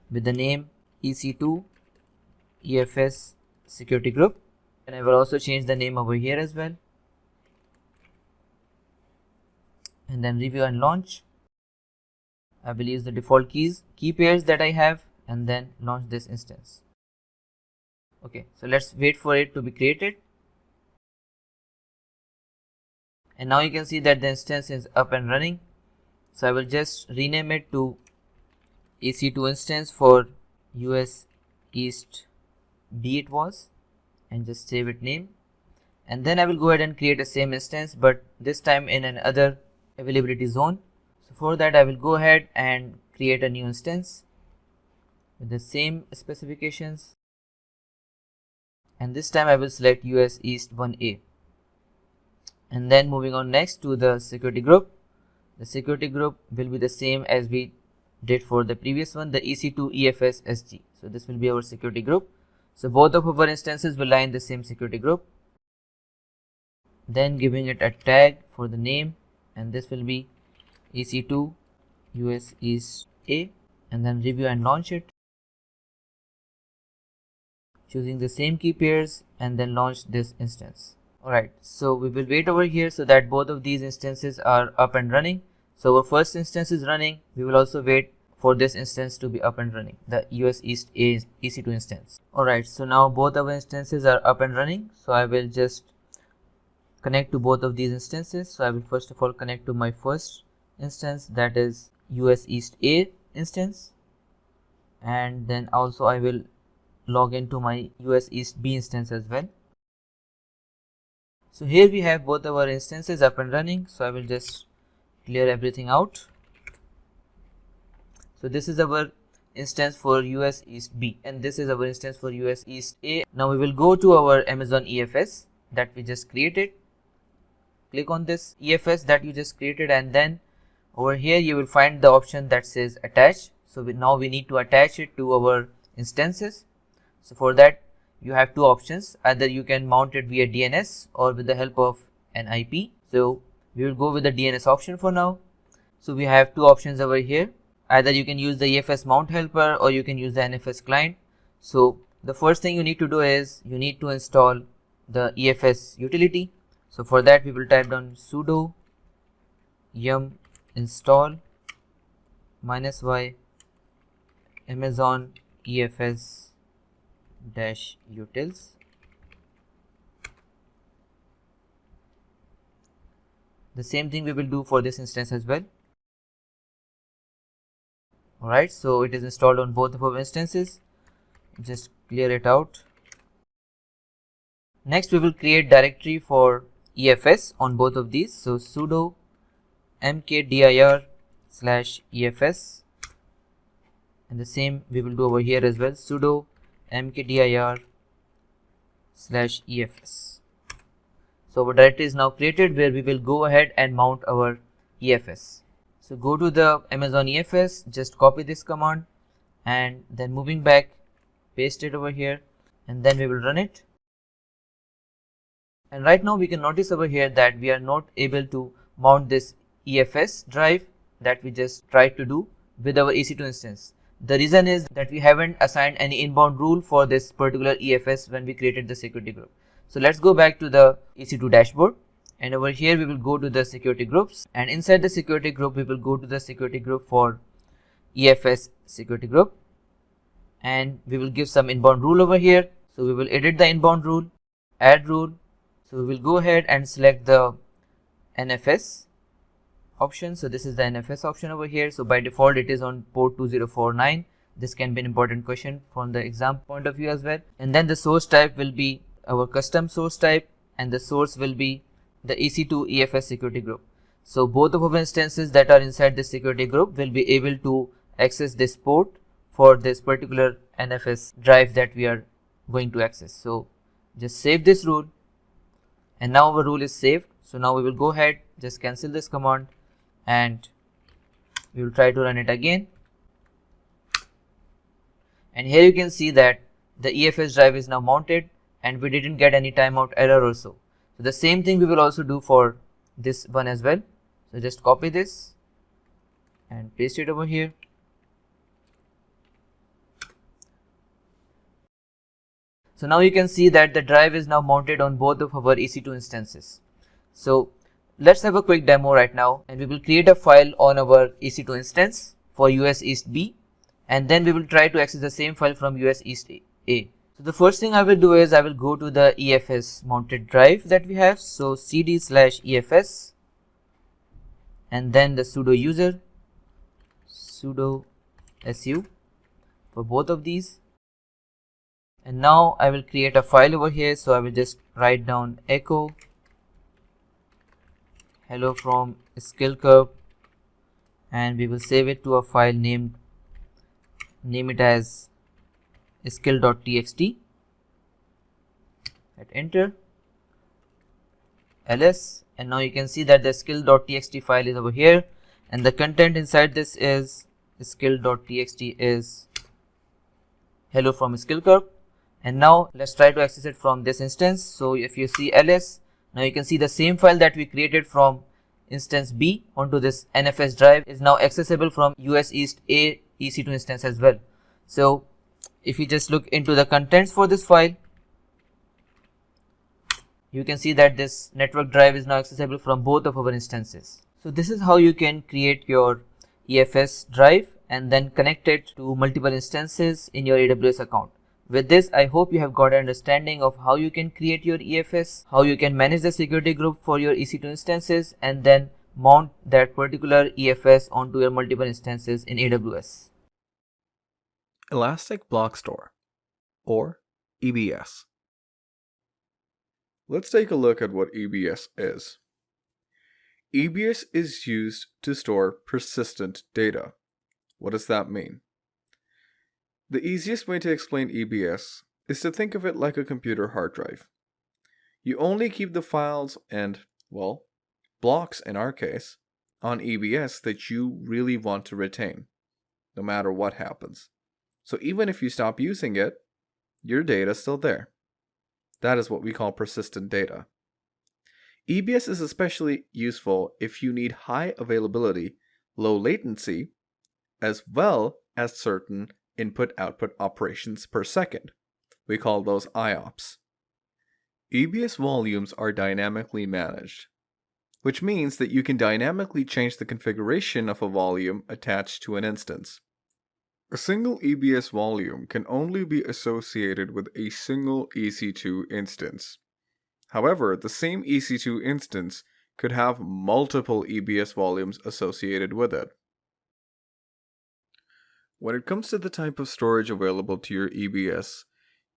with the name EC2 EFS security group, and I will also change the name over here as well, and then review and launch. I will use the default key pairs that I have, and then launch this instance. Okay, so let's wait for it to be created. And now you can see that the instance is up and running. So I will just rename it to EC2 instance for US East B it was, and just save it name. And then I will go ahead and create a same instance, but this time in another availability zone. So for that I will go ahead and create a new instance with the same specifications, and this time I will select US East 1A. And then moving on next to the security group. The security group will be the same as we did for the previous one, the EC2 EFS SG. So this will be our security group. So both of our instances will lie in the same security group. Then giving it a tag for the name, and this will be EC2 US East A, and then review and launch it. Choosing the same key pairs and then launch this instance. Alright, so we will wait over here so that both of these instances are up and running. So our first instance is running. We will also wait for this instance to be up and running, the US East A EC2 instance. Alright, so now both our instances are up and running. So I will just connect to both of these instances. So I will first of all connect to my first instance, that is US East A instance, and then also I will log into my US East B instance as well. So here we have both our instances up and running. So I will just clear everything out. So this is our instance for US East B, and this is our instance for US East A. Now we will go to our Amazon EFS that we just created. Click on this EFS that you just created, and then over here you will find the option that says attach. So now we need to attach it to our instances. So for that you have two options. Either you can mount it via DNS or with the help of an IP. So we will go with the DNS option for now. So we have two options over here. Either you can use the EFS mount helper or you can use the NFS client. So the first thing you need to do is you need to install the EFS utility. So for that we will type down sudo yum install -y Amazon EFS -utils. The same thing we will do for this instance as well. Alright, so it is installed on both of our instances. Just clear it out. Next we will create directory for EFS on both of these. So sudo mkdir/EFS, and the same we will do over here as well, sudo mkdir/EFS. So our directory is now created where we will go ahead and mount our EFS. So go to the Amazon EFS, just copy this command, and then moving back, paste it over here, and then we will run it. And right now we can notice over here that we are not able to mount this EFS drive that we just tried to do with our EC2 instance. The reason is that we haven't assigned any inbound rule for this particular EFS when we created the security group. So let's go back to the EC2 dashboard, and over here we will go to the security groups, and inside the security group we will go to the security group for EFS security group, and we will give some inbound rule over here. So we will edit the inbound rule, add rule. So we will go ahead and select the NFS option. So this is the NFS option over here. So by default it is on port 2049. This can be an important question from the exam point of view as well. And then the source type will be our custom source type, and the source will be the EC2 EFS security group. So both of our instances that are inside this security group will be able to access this port for this particular NFS drive that we are going to access. So just save this rule, and now our rule is saved. So now we will go ahead, just cancel this command, and we will try to run it again. And here you can see that the EFS drive is now mounted and we didn't get any timeout error also. So the same thing we will also do for this one as well. So just copy this and paste it over here. So now you can see that the drive is now mounted on both of our EC2 instances. So let's have a quick demo right now, and we will create a file on our EC2 instance for US East B, and then we will try to access the same file from US East A. So the first thing I will do is I will go to the EFS mounted drive that we have. So cd/EFS and then the sudo user sudo su for both of these. And now I will create a file over here. So I will just write down echo hello from skill curve, and we will save it to a file name it as skill.txt. Hit enter, ls, and now you can see that the skill.txt file is over here, and the content inside this is skill.txt is hello from skill curve. And now let's try to access it from this instance. So if you see ls, now you can see the same file that we created from instance B onto this NFS drive is now accessible from US East A EC2 instance as well. So if you just look into the contents for this file, you can see that this network drive is now accessible from both of our instances. So this is how you can create your EFS drive and then connect it to multiple instances in your AWS account. With this, I hope you have got an understanding of how you can create your EFS, how you can manage the security group for your EC2 instances, and then mount that particular EFS onto your multiple instances in AWS. Elastic Block Store, or EBS. Let's take a look at what EBS is. EBS is used to store persistent data. What does that mean? The easiest way to explain EBS is to think of it like a computer hard drive. You only keep the files and, well, blocks in our case, on EBS that you really want to retain, no matter what happens. So even if you stop using it, your data is still there. That is what we call persistent data. EBS is especially useful if you need high availability, low latency, as well as certain input-output operations per second. We call those IOPS. EBS volumes are dynamically managed, which means that you can dynamically change the configuration of a volume attached to an instance. A single EBS volume can only be associated with a single EC2 instance. However, the same EC2 instance could have multiple EBS volumes associated with it. When it comes to the type of storage available to your EBS,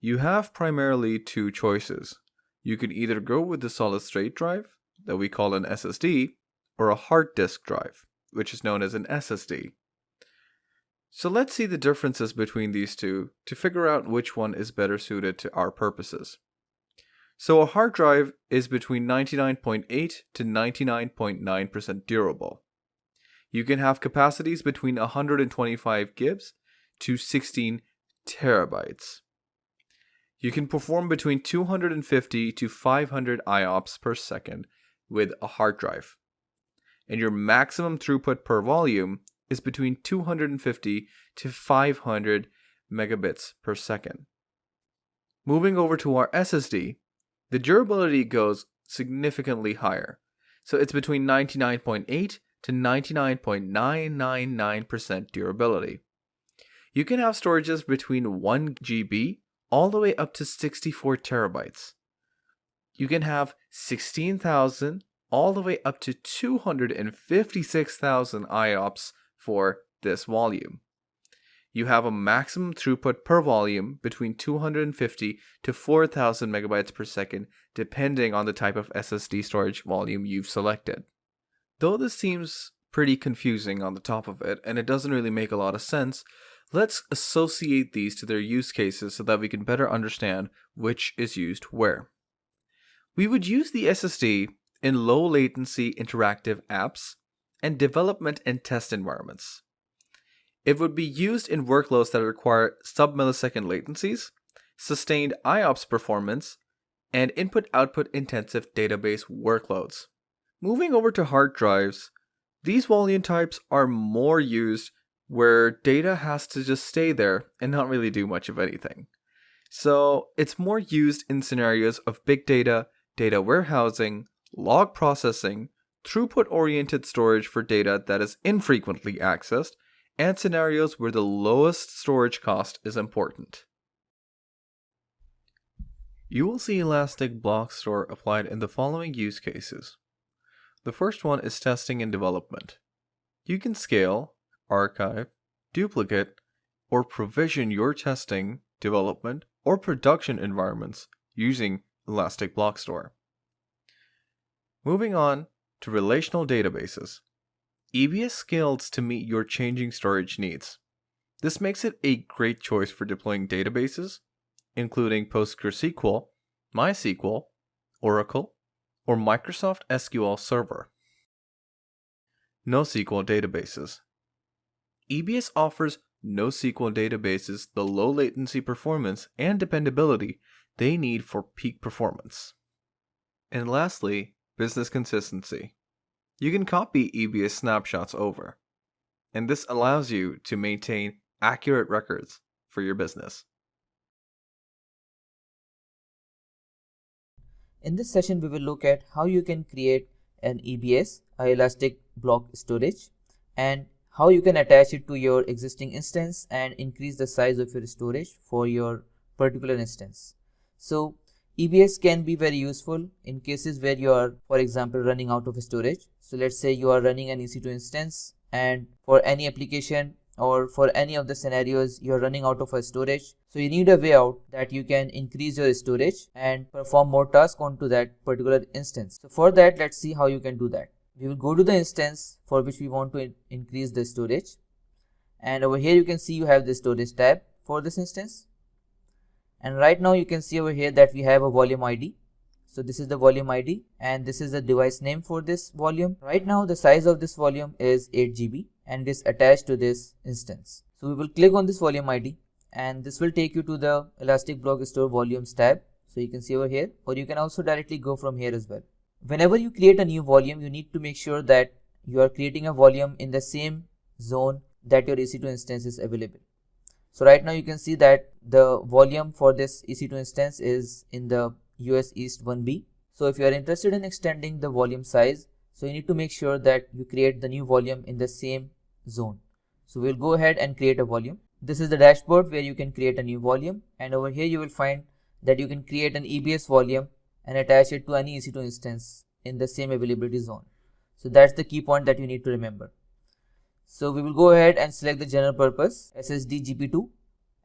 you have primarily two choices. You can either go with the solid-state drive, that we call an SSD, or a hard disk drive, which is known as an SSD. So let's see the differences between these two to figure out which one is better suited to our purposes. So a hard drive is between 99.8 to 99.9% durable. You can have capacities between 125 gigs to 16 terabytes. You can perform between 250 to 500 IOPS per second with a hard drive. And your maximum throughput per volume is between 250 to 500 megabits per second. Moving over to our SSD, the durability goes significantly higher. So it's between 99.8 to 99.999% durability. You can have storages between 1 GB all the way up to 64 terabytes. You can have 16,000 all the way up to 256,000 IOPS for this volume. You have a maximum throughput per volume between 250 to 4,000 megabytes per second, depending on the type of SSD storage volume you've selected. Though this seems pretty confusing on the top of it, and it doesn't really make a lot of sense, let's associate these to their use cases so that we can better understand which is used where. We would use the SSD in low latency interactive apps and development and test environments. It would be used in workloads that require sub-millisecond latencies, sustained IOPS performance, and input-output intensive database workloads. Moving over to hard drives, these volume types are more used where data has to just stay there and not really do much of anything. So it's more used in scenarios of big data, data warehousing, log processing, throughput-oriented storage for data that is infrequently accessed, and scenarios where the lowest storage cost is important. You will see Elastic Block Store applied in the following use cases. The first one is testing and development. You can scale, archive, duplicate, or provision your testing, development, or production environments using Elastic Block Store. Moving on to relational databases. EBS scales to meet your changing storage needs. This makes it a great choice for deploying databases, including PostgreSQL, MySQL, Oracle, or Microsoft SQL Server. NoSQL databases. EBS offers NoSQL databases the low latency performance and dependability they need for peak performance. And lastly, business consistency. You can copy EBS snapshots over, and this allows you to maintain accurate records for your business. In this session, we will look at how you can create an EBS, Elastic Block Storage, and how you can attach it to your existing instance and increase the size of your storage for your particular instance. So EBS can be very useful in cases where you are, for example, running out of storage. So let's say you are running an EC2 instance, and for any application or for any of the scenarios you are running out of a storage. So you need a way out that you can increase your storage and perform more tasks onto that particular instance. So for that, let's see how you can do that. We will go to the instance for which we want to increase the storage, and over here you can see you have the storage tab for this instance. And right now you can see over here that we have a volume ID. So this is the volume ID and this is the device name for this volume. Right now the size of this volume is 8 GB and it is attached to this instance. So we will click on this volume ID and this will take you to the Elastic Block Store volumes tab. So you can see over here, or you can also directly go from here as well. Whenever you create a new volume, you need to make sure that you are creating a volume in the same zone that your EC2 instance is available. So right now you can see that the volume for this EC2 instance is in the US East 1B. So if you are interested in extending the volume size, so you need to make sure that you create the new volume in the same zone. So we'll go ahead and create a volume. This is the dashboard where you can create a new volume, and over here you will find that you can create an EBS volume and attach it to any EC2 instance in the same availability zone. So that's the key point that you need to remember. So we will go ahead and select the general purpose SSD GP2,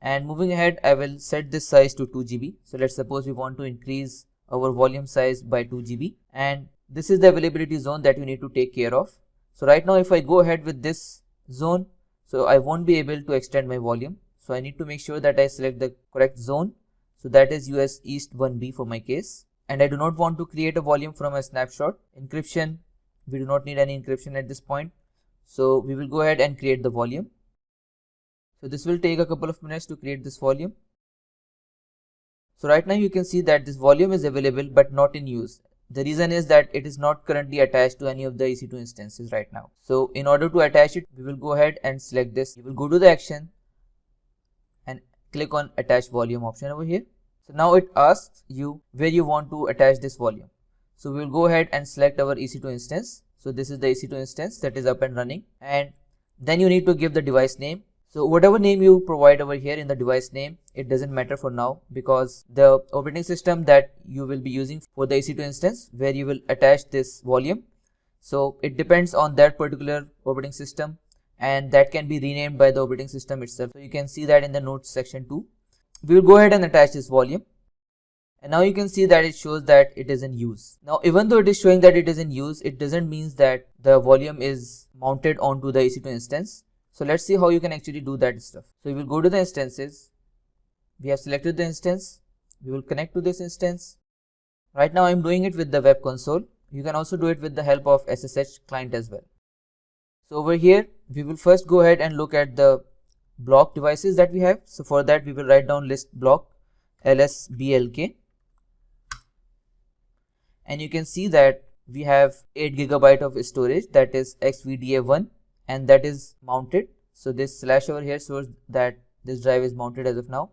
and moving ahead I will set this size to 2 GB. So let's suppose we want to increase our volume size by 2 GB, and this is the availability zone that you need to take care of. So right now if I go ahead with this zone, so I won't be able to extend my volume. So I need to make sure that I select the correct zone. So that is US East 1B for my case, and I do not want to create a volume from a snapshot. Encryption, we do not need any encryption at this point. So we will go ahead and create the volume. So this will take a couple of minutes to create this volume. So right now you can see that this volume is available but not in use. The reason is that it is not currently attached to any of the EC2 instances right now. So in order to attach it, we will go ahead and select this. You will go to the action and click on attach volume option over here. So now it asks you where you want to attach this volume. So we will go ahead and select our EC2 instance. So this is the EC2 instance that is up and running, and then you need to give the device name. So whatever name you provide over here in the device name, it doesn't matter for now, because the operating system that you will be using for the EC2 instance where you will attach this volume, so it depends on that particular operating system, and that can be renamed by the operating system itself. So you can see that in the notes section too. We will go ahead and attach this volume, and now you can see that it shows that it is in use. Now even though it is showing that it is in use, it doesn't mean that the volume is mounted onto the EC2 instance. So let's see how you can actually do that stuff. So we will go to the instances. We have selected the instance. We will connect to this instance. Right now I'm doing it with the web console. You can also do it with the help of SSH client as well. So over here we will first go ahead and look at the block devices that we have. So for that we will write down list block lsblk, and you can see that we have 8 GB of storage, that is XVDA1, and that is mounted. So this slash over here shows that this drive is mounted as of now,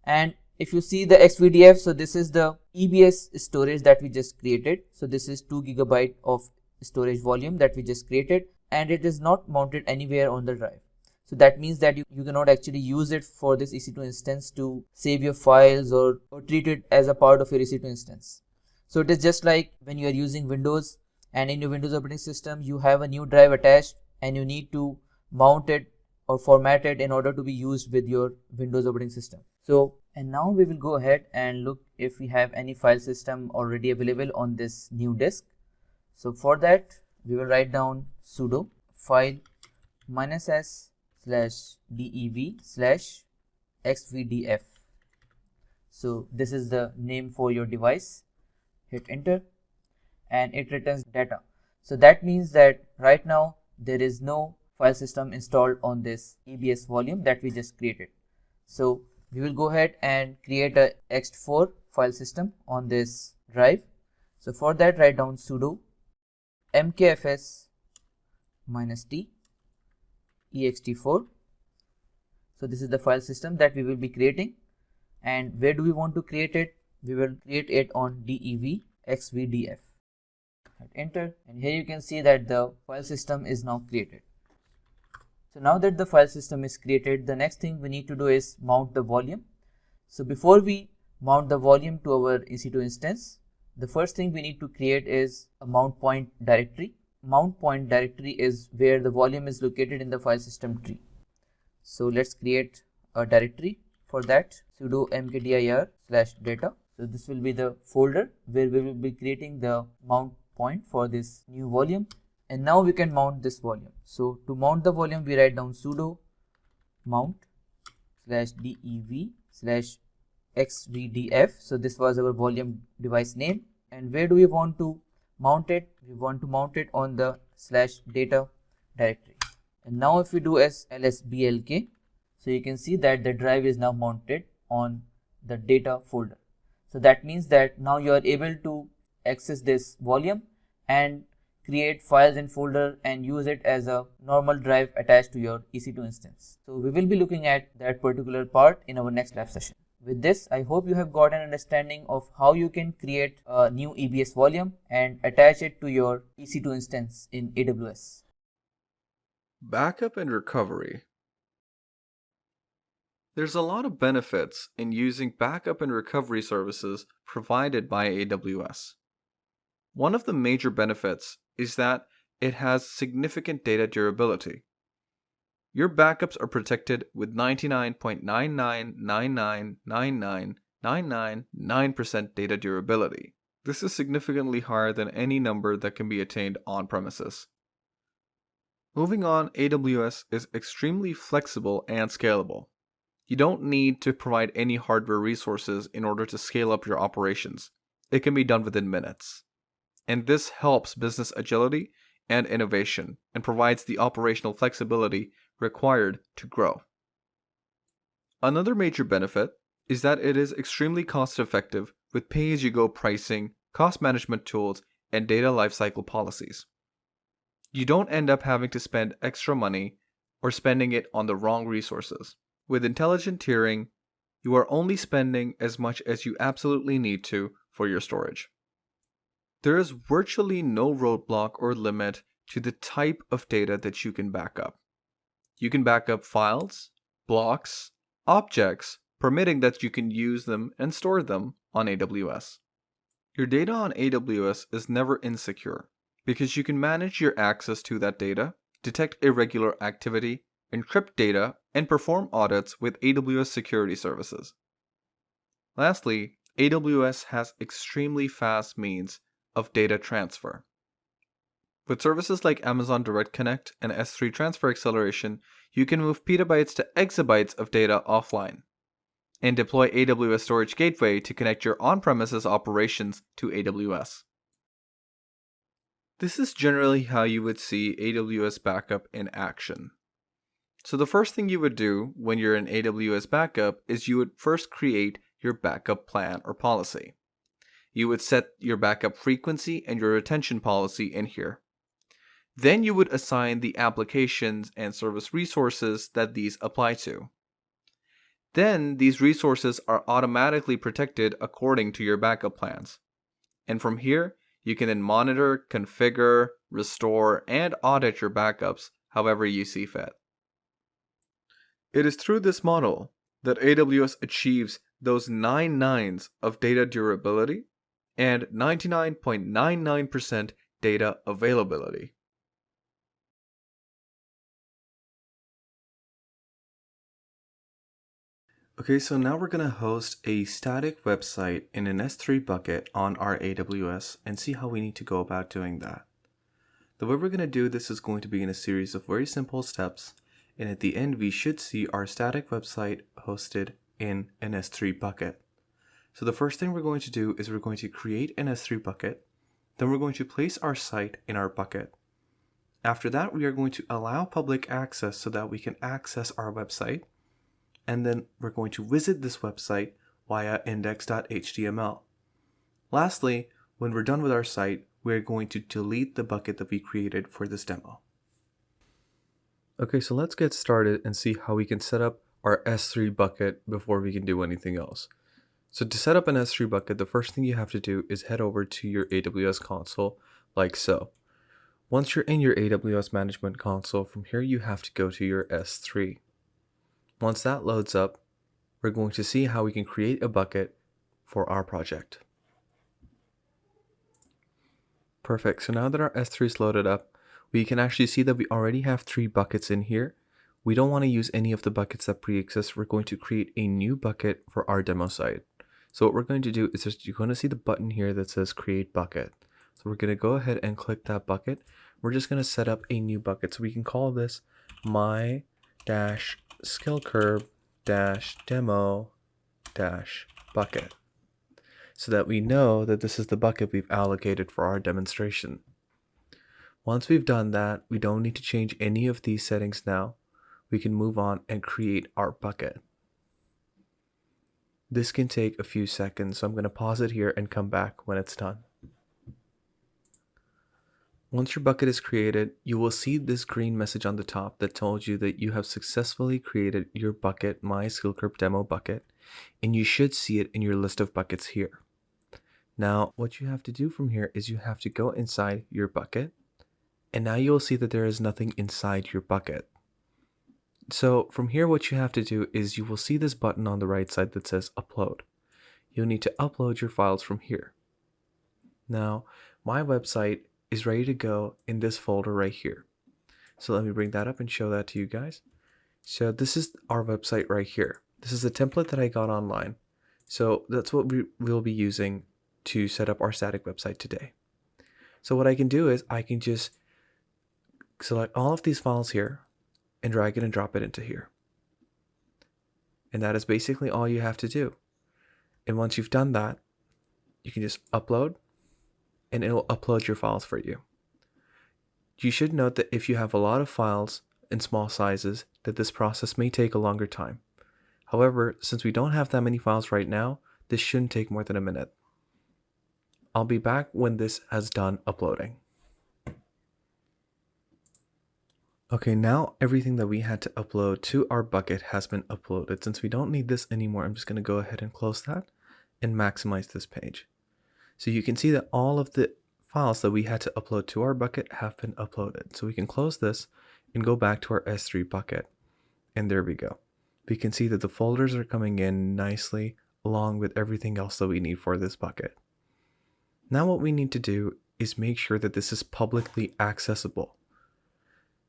and if you see the XVDF, so this is the AWS storage that we just created. So this is 2 GB of storage volume that we just created, and it is not mounted anywhere on the drive. So that means that you cannot actually use it for this EC2 instance to save your files or treat it as a part of your EC2 instance. So it is just like when you are using Windows, and in your Windows operating system you have a new drive attached and you need to mount it or format it in order to be used with your Windows operating system. So, and now we will go ahead and look if we have any file system already available on this new disk. So for that we will write down sudo file -s/dev/xvdf. So this is the name for your device. Hit enter and it returns data. So that means that right now there is no file system installed on this AWS volume that we just created. So we will go ahead and create a ext4 file system on this drive. So for that write down sudo mkfs -t ext4. So this is the file system that we will be creating, and where do we want to create it? We will create it on dev xvdf. Hit enter, and here you can see that the file system is now created. So now that the file system is created, the next thing we need to do is mount the volume. So before we mount the volume to our EC2 instance, the first thing we need to create is a mount point directory. Mount point directory is where the volume is located in the file system tree. So let's create a directory. For that, sudo mkdir/data. So this will be the folder where we will be creating the mount point for this new volume. And now we can mount this volume. So to mount the volume, we write down sudo mount/dev/xvdf. So this was our volume device name. And where do we want to mount it? We want to mount it on the /data directory. And now if we do lsblk, so you can see that the drive is now mounted on the data folder. So that means that now you are able to access this volume and create files in folder and use it as a normal drive attached to your EC2 instance. So we will be looking at that particular part in our next lab session. With this, I hope you have got an understanding of how you can create a new EBS volume and attach it to your EC2 instance in AWS. Backup and recovery. There's a lot of benefits in using backup and recovery services provided by AWS. One of the major benefits is that it has significant data durability. Your backups are protected with 99.999999999% data durability. This is significantly higher than any number that can be attained on premises. Moving on, AWS is extremely flexible and scalable. You don't need to provide any hardware resources in order to scale up your operations. It can be done within minutes. And this helps business agility and innovation and provides the operational flexibility required to grow. Another major benefit is that it is extremely cost-effective with pay-as-you-go pricing, cost management tools, and data lifecycle policies. You don't end up having to spend extra money or spending it on the wrong resources. With intelligent tiering, you are only spending as much as you absolutely need to for your storage. There is virtually no roadblock or limit to the type of data that you can back up. You can back up files, blocks, objects, permitting that you can use them and store them on AWS. Your data on AWS is never insecure because you can manage your access to that data, detect irregular activity, encrypt data, and perform audits with AWS security services. Lastly, AWS has extremely fast means of data transfer. With services like Amazon Direct Connect and S3 Transfer Acceleration, you can move petabytes to exabytes of data offline and deploy AWS Storage Gateway to connect your on-premises operations to AWS. This is generally how you would see AWS backup in action. So the first thing you would do when you're in AWS backup is you would first create your backup plan or policy. You would set your backup frequency and your retention policy in here. Then you would assign the applications and service resources that these apply to. Then these resources are automatically protected according to your backup plans. And from here, you can then monitor, configure, restore, and audit your backups however you see fit. It is through this model that AWS achieves those 9 nines of data durability and 99.99% data availability. Okay, so now we're going to host a static website in an S3 bucket on our AWS and see how we need to go about doing that. The way we're going to do this is going to be in a series of very simple steps, and at the end we should see our static website hosted in an S3 bucket. So the first thing we're going to do is we're going to create an S3 bucket, then we're going to place our site in our bucket. After that, we are going to allow public access so that we can access our website, and then we're going to visit this website via index.html. Lastly, when we're done with our site, we're going to delete the bucket that we created for this demo. Okay, so let's get started and see how we can set up our S3 bucket before we can do anything else. So to set up an S3 bucket, the first thing you have to do is head over to your AWS console like so. Once you're in your AWS management console, from here you have to go to your S3. Once that loads up, we're going to see how we can create a bucket for our project. Perfect. So now that our S3 is loaded up, we can actually see that we already have 3 buckets in here. We don't want to use any of the buckets that pre-exist. We're going to create a new bucket for our demo site. So what we're going to do is you're going to see the button here that says create bucket. So we're going to go ahead and click that bucket. We're just going to set up a new bucket. So we can call this my-skillcurve-demo-bucket, so that we know that this is the bucket we've allocated for our demonstration. Once we've done that, we don't need to change any of these settings now. We can move on and create our bucket. This can take a few seconds, so I'm going to pause it here and come back when it's done. Once your bucket is created, you will see this green message on the top that tells you that you have successfully created your bucket, my-skillcurve demo bucket, and you should see it in your list of buckets here. Now, what you have to do from here is you have to go inside your bucket, and now you'll see that there is nothing inside your bucket. So from here, what you have to do is you will see this button on the right side that says upload. You'll need to upload your files from here. Now, my website is ready to go in this folder right here. So let me bring that up and show that to you guys. So this is our website right here. This is a template that I got online. So that's what we will be using to set up our static website today. So what I can do is I can just select all of these files here and drag it and drop it into here. And that is basically all you have to do. And once you've done that, you can just upload, and it will upload your files for you. You should note that if you have a lot of files in small sizes, that this process may take a longer time. However, since we don't have that many files right now, this shouldn't take more than a minute. I'll be back when this has done uploading. Okay, now everything that we had to upload to our bucket has been uploaded. Since we don't need this anymore, I'm just going to go ahead and close that and maximize this page. So you can see that all of the files that we had to upload to our bucket have been uploaded. So we can close this and go back to our S3 bucket. And there we go. We can see that the folders are coming in nicely along with everything else that we need for this bucket. Now what we need to do is make sure that this is publicly accessible.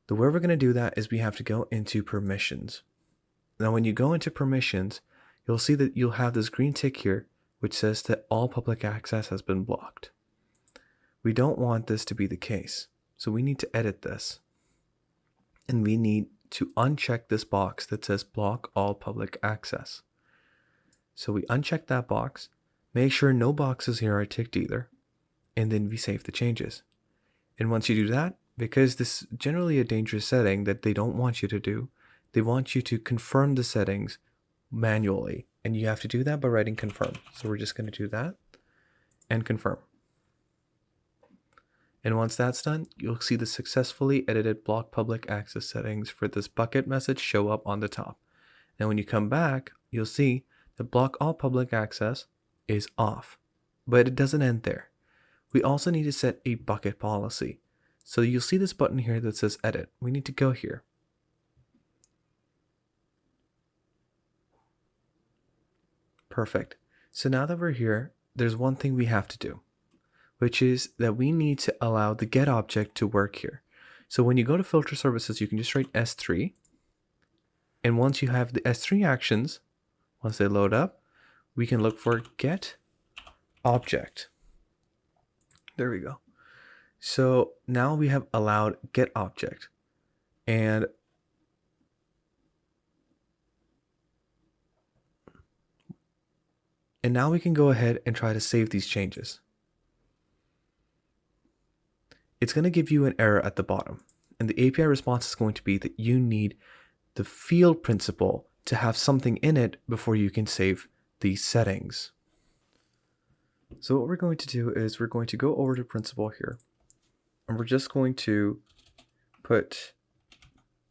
The way we're going to do that is we have to go into permissions. Now when you go into permissions, you'll see that you'll have this green tick here which says that all public access has been blocked. We don't want this to be the case, so we need to edit this. And we need to uncheck this box that says block all public access. So we uncheck that box, make sure no boxes here are ticked either, and then we save the changes. And once you do that, because this is generally a dangerous setting that they don't want you to do, they want you to confirm the settings manually. And you have to do that by writing confirm. So we're just going to do that and confirm. And once that's done, you'll see the successfully edited block public access settings for this bucket message show up on the top. Now when you come back, you'll see that block all public access is off, but it doesn't end there. We also need to set a bucket policy. So you'll see this button here that says edit. We need to go here. Perfect. So now that we're here, there's one thing we have to do, which is that we need to allow the get object to work here. So when you go to filter services, you can just write S3. And once you have the S3 actions, once they load up, we can look for get object. There we go. So now we have allowed get object. And now we can go ahead and try to save these changes. It's going to give you an error at the bottom. And the API response is going to be that you need the field principal to have something in it before you can save these settings. So what we're going to do is we're going to go over to principal here. And we're just going to put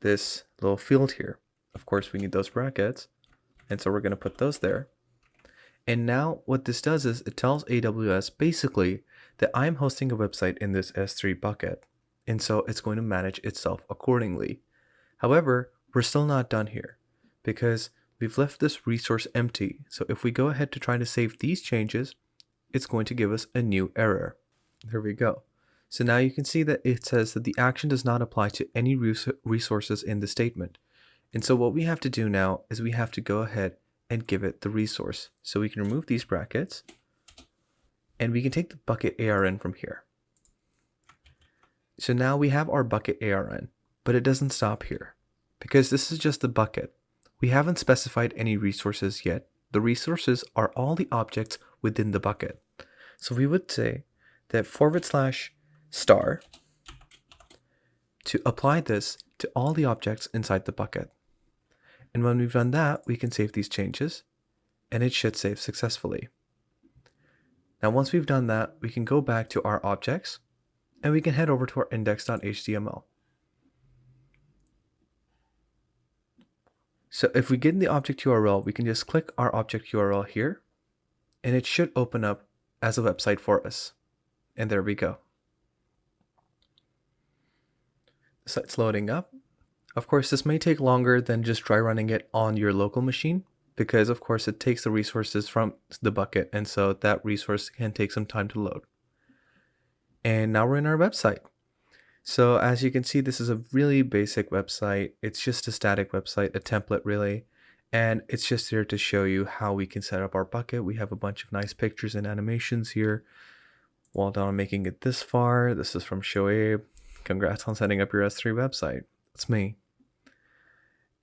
this little field here. Of course, we need those brackets. And so we're going to put those there. And now what this does is it tells AWS basically that I'm hosting a website in this S3 bucket. And so it's going to manage itself accordingly. However, we're still not done here because we've left this resource empty. So if we go ahead to try to save these changes, it's going to give us a new error. There we go. So now you can see that it says that the action does not apply to any resources in the statement. And so what we have to do now is we have to go ahead and give it the resource. So we can remove these brackets and we can take the bucket ARN from here. So now we have our bucket ARN, but it doesn't stop here because this is just the bucket. We haven't specified any resources yet. The resources are all the objects within the bucket. So we would say that /* to apply this to all the objects inside the bucket. And when we've done that, we can save these changes and it should save successfully. Now, once we've done that, we can go back to our objects and we can head over to our index.html. So if we get in the object URL, we can just click our object URL here and it should open up as a website for us. And there we go. The site's loading up. Of course, this may take longer than just try running it on your local machine because of course it takes the resources from the bucket and so that resource can take some time to load. And now we're in our website. So as you can see, this is a really basic website. It's just a static website, a template really. And it's just here to show you how we can set up our bucket. We have a bunch of nice pictures and animations here. Well done on making it this far. This is from Shoaib. Congrats on setting up your S3 website. It's me.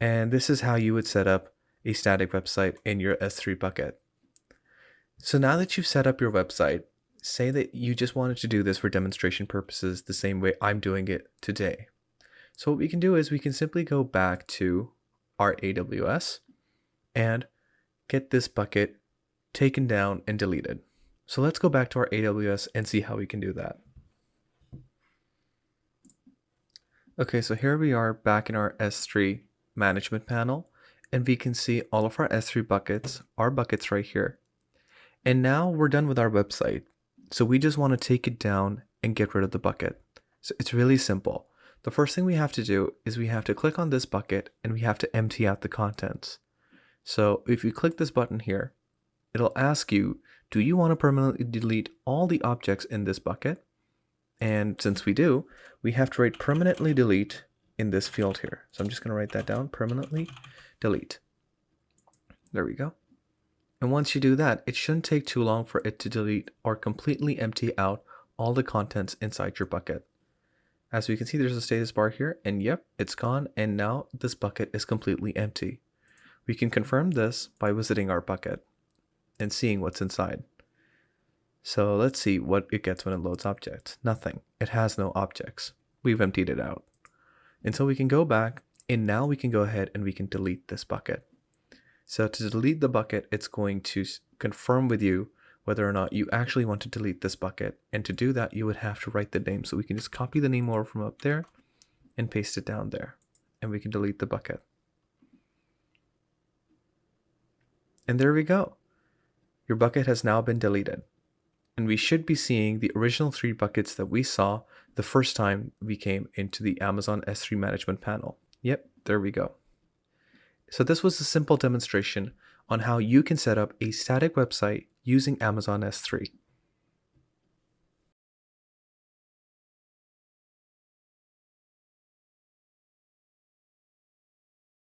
And this is how you would set up a static website in your S3 bucket. So now that you've set up your website, say that you just wanted to do this for demonstration purposes the same way I'm doing it today. So what we can do is we can simply go back to our AWS and get this bucket taken down and deleted. So let's go back to our AWS and see how we can do that. Okay, so here we are back in our S3 management panel, and we can see all of our S3 buckets, our buckets right here. And now we're done with our website. So we just want to take it down and get rid of the bucket. So it's really simple. The first thing we have to do is we have to click on this bucket and we have to empty out the contents. So if you click this button here, it'll ask you, do you want to permanently delete all the objects in this bucket? And since we do, we have to write permanently delete in this field here. So I'm just going to write that down, permanently delete. There we go. And once you do that, it shouldn't take too long for it to delete or completely empty out all the contents inside your bucket. As we can see, there's a status bar here, and yep, it's gone, and now this bucket is completely empty. We can confirm this by visiting our bucket and seeing what's inside. So let's see what it gets when it loads objects. Nothing. It has no objects. We've emptied it out. And so we can go back, and now we can go ahead and we can delete this bucket. So to delete the bucket, it's going to confirm with you whether or not you actually want to delete this bucket. And to do that, you would have to write the name. So we can just copy the name over from up there and paste it down there. And we can delete the bucket. And there we go. Your bucket has now been deleted. And we should be seeing the original 3 buckets that we saw the first time we came into the Amazon S3 management panel. Yep, there we go. So this was a simple demonstration on how you can set up a static website using Amazon S3.